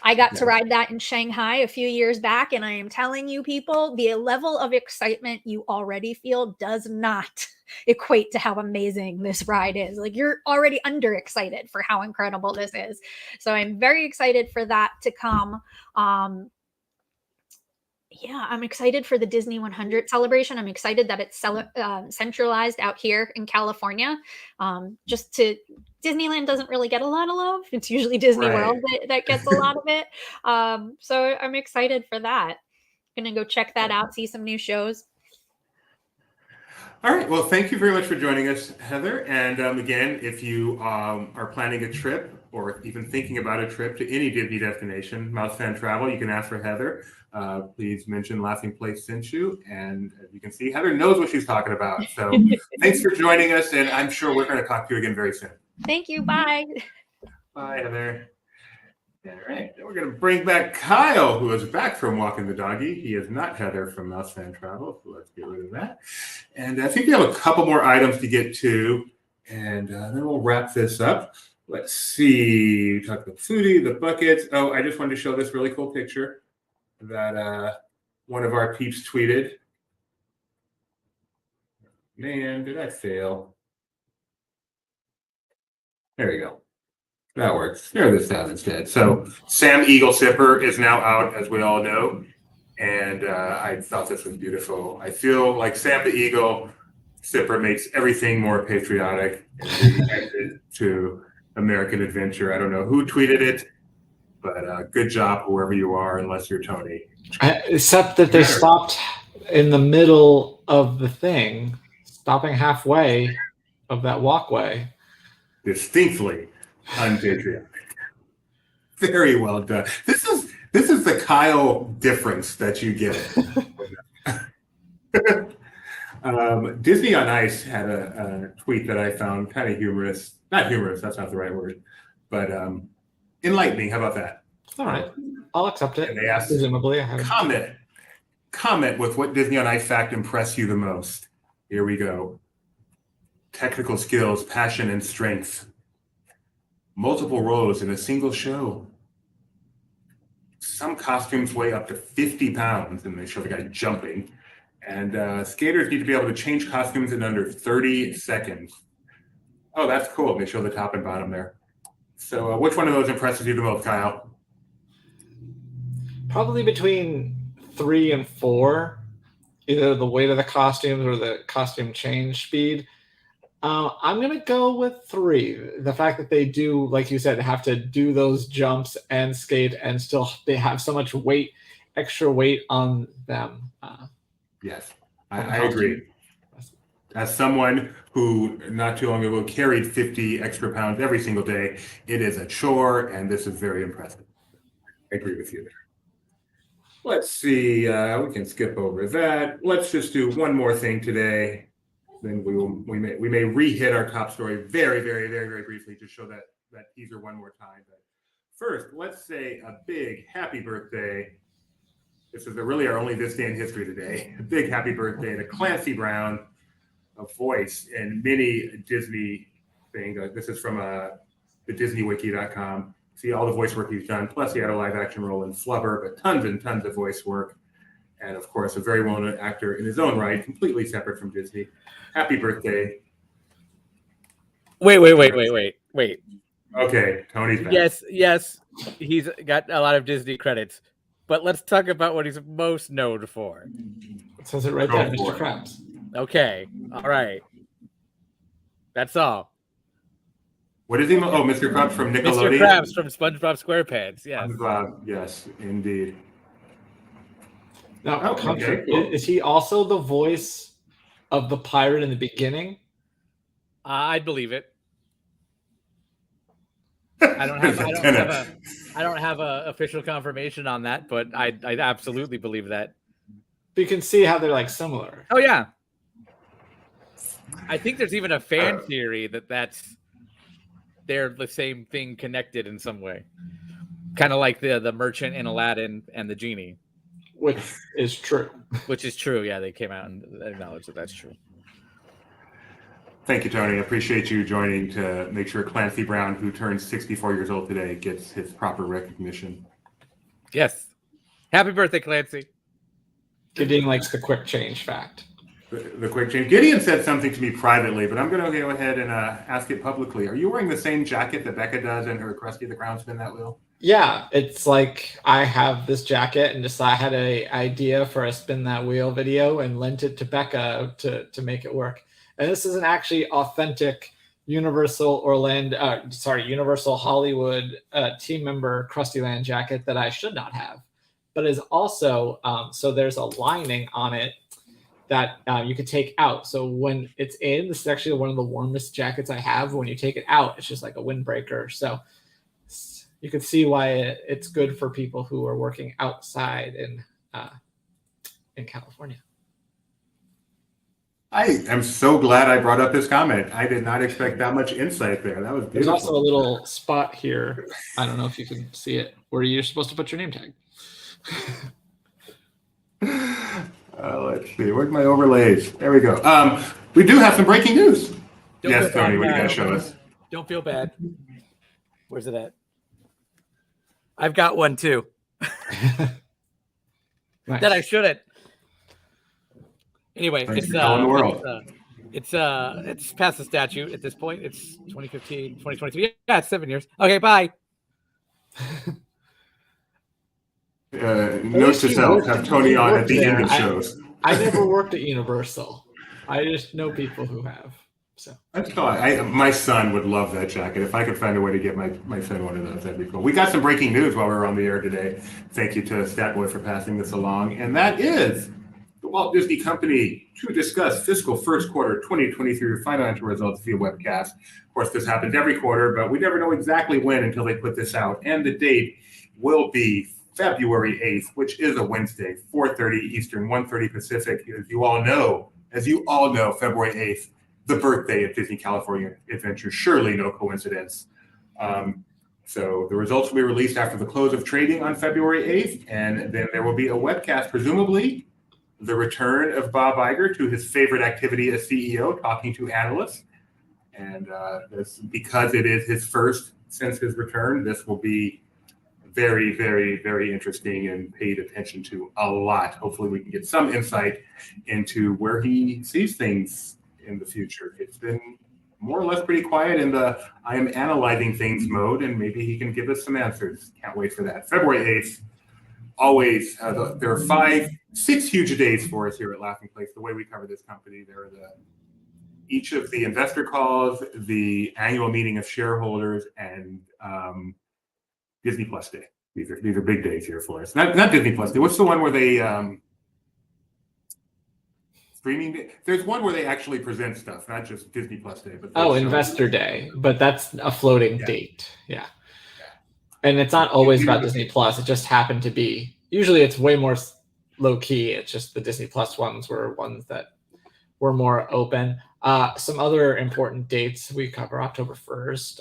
I got to ride that in Shanghai a few years back, and I am telling you, people, the level of excitement you already feel does not equate to how amazing this ride is. Like, you're already underexcited for how incredible this is. So I'm very excited for that to come. Yeah, I'm excited for the Disney 100 celebration. I'm excited that it's centralized out here in California. Disneyland doesn't really get a lot of love. It's usually Disney World that gets a lot of it. So I'm excited for that. Gonna go check that out, see some new shows. All right. Well, thank you very much for joining us, Heather. And again, if you are planning a trip or even thinking about a trip to any Disney destination, Mouse Fan Travel, you can ask for Heather. Please mention Laughing Place sent you. And as you can see, Heather knows what she's talking about. So thanks for joining us. And I'm sure we're going to talk to you again very soon. Thank you. Bye. Bye, Heather. All right. Then we're going to bring back Kyle, who is back from Walking the Doggy. He is not Heather from Mouse Fan Travel. So let's get rid of that. And I think we have a couple more items to get to. And then we'll wrap this up. Let's see. We talked about foodie, the buckets. Oh, I just wanted to show this really cool picture that one of our peeps tweeted. Man, did I fail? There you go. That works. There this down instead. So Sam Eagle Sipper is now out, as we all know. And I thought this was beautiful. I feel like Sam the Eagle Sipper makes everything more patriotic and connected to American adventure. I don't know who tweeted it, but good job, whoever you are, unless you're Tony. Except that they stopped in the middle of the thing, stopping halfway of that walkway. Distinctly unpatriotic. Very well done. This is the Kyle difference that you get. Disney on Ice had a tweet that I found kind of humorous. Not humorous, that's not the right word, but enlightening. How about that? All right, I'll accept it. And they asked, presumably, I haven't. Comment with what Disney on Ice fact impressed you the most. Here we go. Technical skills, passion, and strength. Multiple roles in a single show. Some costumes weigh up to 50 pounds, and they show the guy jumping. And skaters need to be able to change costumes in under 30 seconds. Oh, that's cool. They show the top and bottom there. So which one of those impresses you the most, Kyle? Probably between 3 and 4. Either the weight of the costumes or the costume change speed. I'm going to go with 3. The fact that they do, like you said, have to do those jumps and skate and still they have so much weight, extra weight on them. Yes, I agree. as someone who not too long ago carried 50 extra pounds every single day, it is a chore, and this is very impressive. I agree with you there. Let's see, we can skip over that. Let's just do one more thing today. Then we may re-hit our top story very briefly to show that teaser one more time. But first, let's say a big happy birthday. This is really our only this day in history today. A big happy birthday to Clancy Brown, a voice in many Disney things. This is from the DisneyWiki.com. See all the voice work he's done. Plus, he had a live action role in Flubber, but tons and tons of voice work. And of course, a very well-known actor in his own right, completely separate from Disney. Happy birthday. Wait. Okay, Tony's back. Yes, he's got a lot of Disney credits, but let's talk about what he's most known for. It says it right there, Mr. Krabs. Okay, all right. That's all. What is he? Oh, Mr. Krabs from Nickelodeon. Mr. Krabs from SpongeBob SquarePants. Yes. Yes, indeed. Now, is he also the voice of the pirate in the beginning? I'd believe it. I don't have a official confirmation on that, but I absolutely believe that. You can see how they're like similar. Oh yeah. I think there's even a fan theory that they're the same thing connected in some way. Kind of like the merchant in Aladdin and the genie. Which is true. Which is true, yeah. They came out and acknowledged that that's true. Thank you, Tony. I appreciate you joining to make sure Clancy Brown, who turns 64 years old today, gets his proper recognition. Yes. Happy birthday, Clancy. Gideon likes the quick change fact. The quick change. Gideon said something to me privately, but I'm going to go ahead and ask it publicly. Are you wearing the same jacket that Becca does in her Krusty the Clown Spin That Wheel? Yeah, it's like I have this jacket and I had an idea for a Spin That Wheel video and lent it to Becca to make it work. And this is an actually authentic Universal Hollywood team member Krusty Land jacket that I should not have, but is also so there's a lining on it that you could take out. So when it's in, this is actually one of the warmest jackets I have. When you take it out, it's just like a windbreaker. So you can see why it's good for people who are working outside in California. I am so glad I brought up this comment. I did not expect that much insight there. That was beautiful. There's also a little spot here. I don't know if you can see it, where you're supposed to put your name tag. Let's see. Where's my overlays? There we go. We do have some breaking news. Yes, Tony, what do you guys show us? Don't feel bad. Where's it at? I've got one too. Nice. That I shouldn't. Anyway, it's past the statute at this point. It's 2015, 2023. Yeah, it's 7 years. Okay, bye. Note to self, have Tony on at the end of shows. I never worked at Universal. I just know people who have. So That's cool. My son would love that jacket. If I could find a way to get my son one of those, that'd be cool. We got some breaking news while we were on the air today. Thank you to Statboy for passing this along. And that is the Walt Disney Company to discuss fiscal first quarter 2023 financial results via webcast. Of course, this happens every quarter, but we never know exactly when until they put this out. And the date will be February 8th, which is a Wednesday, 4:30 Eastern, 1:30 Pacific. As you all know, February 8th, the birthday of Disney California Adventure. Surely no coincidence. So the results will be released after the close of trading on February 8th, and then there will be a webcast, presumably the return of Bob Iger to his favorite activity as CEO, talking to analysts. And because it is his first since his return, this will be very, very, very interesting and paid attention to a lot. Hopefully we can get some insight into where he sees things in the future. It's been more or less pretty quiet in the I am analyzing things mode, and maybe he can give us some answers. Can't wait for that. February 8th, always, there are 6 huge days for us here at Laughing Place. The way we cover this company, there are each of the investor calls, the annual meeting of shareholders, and Disney Plus Day. These are big days here for us. Not Disney Plus Day. What's the one where they streaming. There's one where they actually present stuff, not just Disney Plus Day. But Oh, Investor Day, but that's a floating Yeah. date. Yeah. And it's not always about Disney Plus. It just happened to be. Usually it's way more low key. It's just the Disney Plus ones were ones that were more open. Some other important dates we cover: October 1st,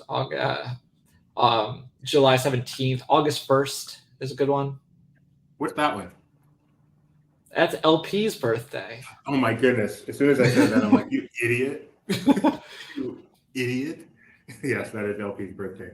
July 17th, August 1st is a good one. What's that one? That's LP's birthday. Oh my goodness. As soon as I said that, I'm like, you idiot. You idiot. Yes, that is LP's birthday.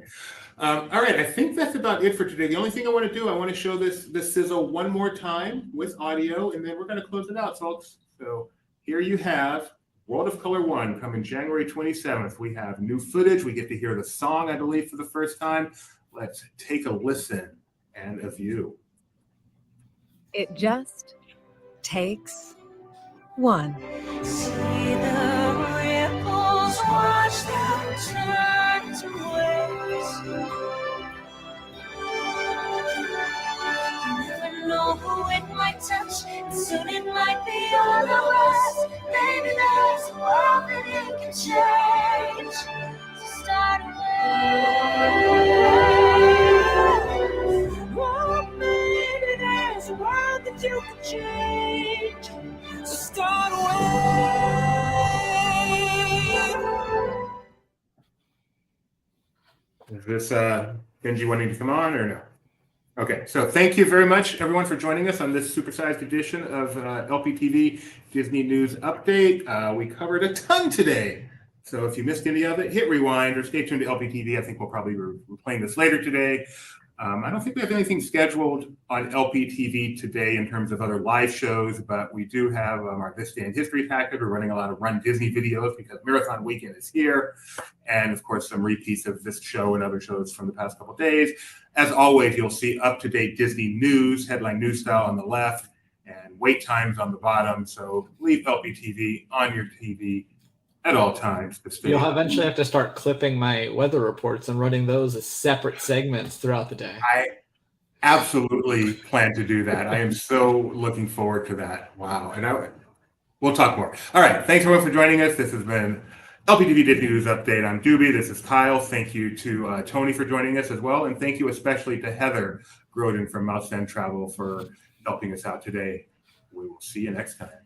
All right, I think that's about it for today. The only thing I want to do, I want to show this sizzle one more time with audio, and then we're going to close it out, folks. So here you have World of Color 1 coming January 27th. We have new footage. We get to hear the song, I believe, for the first time. Let's take a listen and a view. It just takes one. See the ripples, watch them turn to waves. You never know who it might touch, and soon it might be all of us. Maybe there's a world that it can change. So start away. Oh, maybe there's a world that you can change. So start away. Is this Benji wanting to come on or no? Okay, so thank you very much, everyone, for joining us on this supersized edition of LPTV Disney News Update. We covered a ton today. So if you missed any of it, hit rewind or stay tuned to LPTV. I think we'll probably be playing this later today. I don't think we have anything scheduled on LPTV today in terms of other live shows, but we do have our This Day in History package. We're running a lot of Run Disney videos because Marathon Weekend is here. And of course, some repeats of this show and other shows from the past couple of days. As always, you'll see up-to-date Disney news, headline news style on the left, and wait times on the bottom. So leave LPTV on your TV at all times. You'll eventually have to start clipping my weather reports and running those as separate segments throughout the day. I absolutely plan to do that. I am so looking forward to that. Wow. And we'll talk more. All right. Thanks everyone for joining us. This has been LPTV Disney News Update. I'm Doobie. This is Kyle. Thank you to Tony for joining us as well. And thank you especially to Heather Grodin from Mouse Travel for helping us out today. We will see you next time.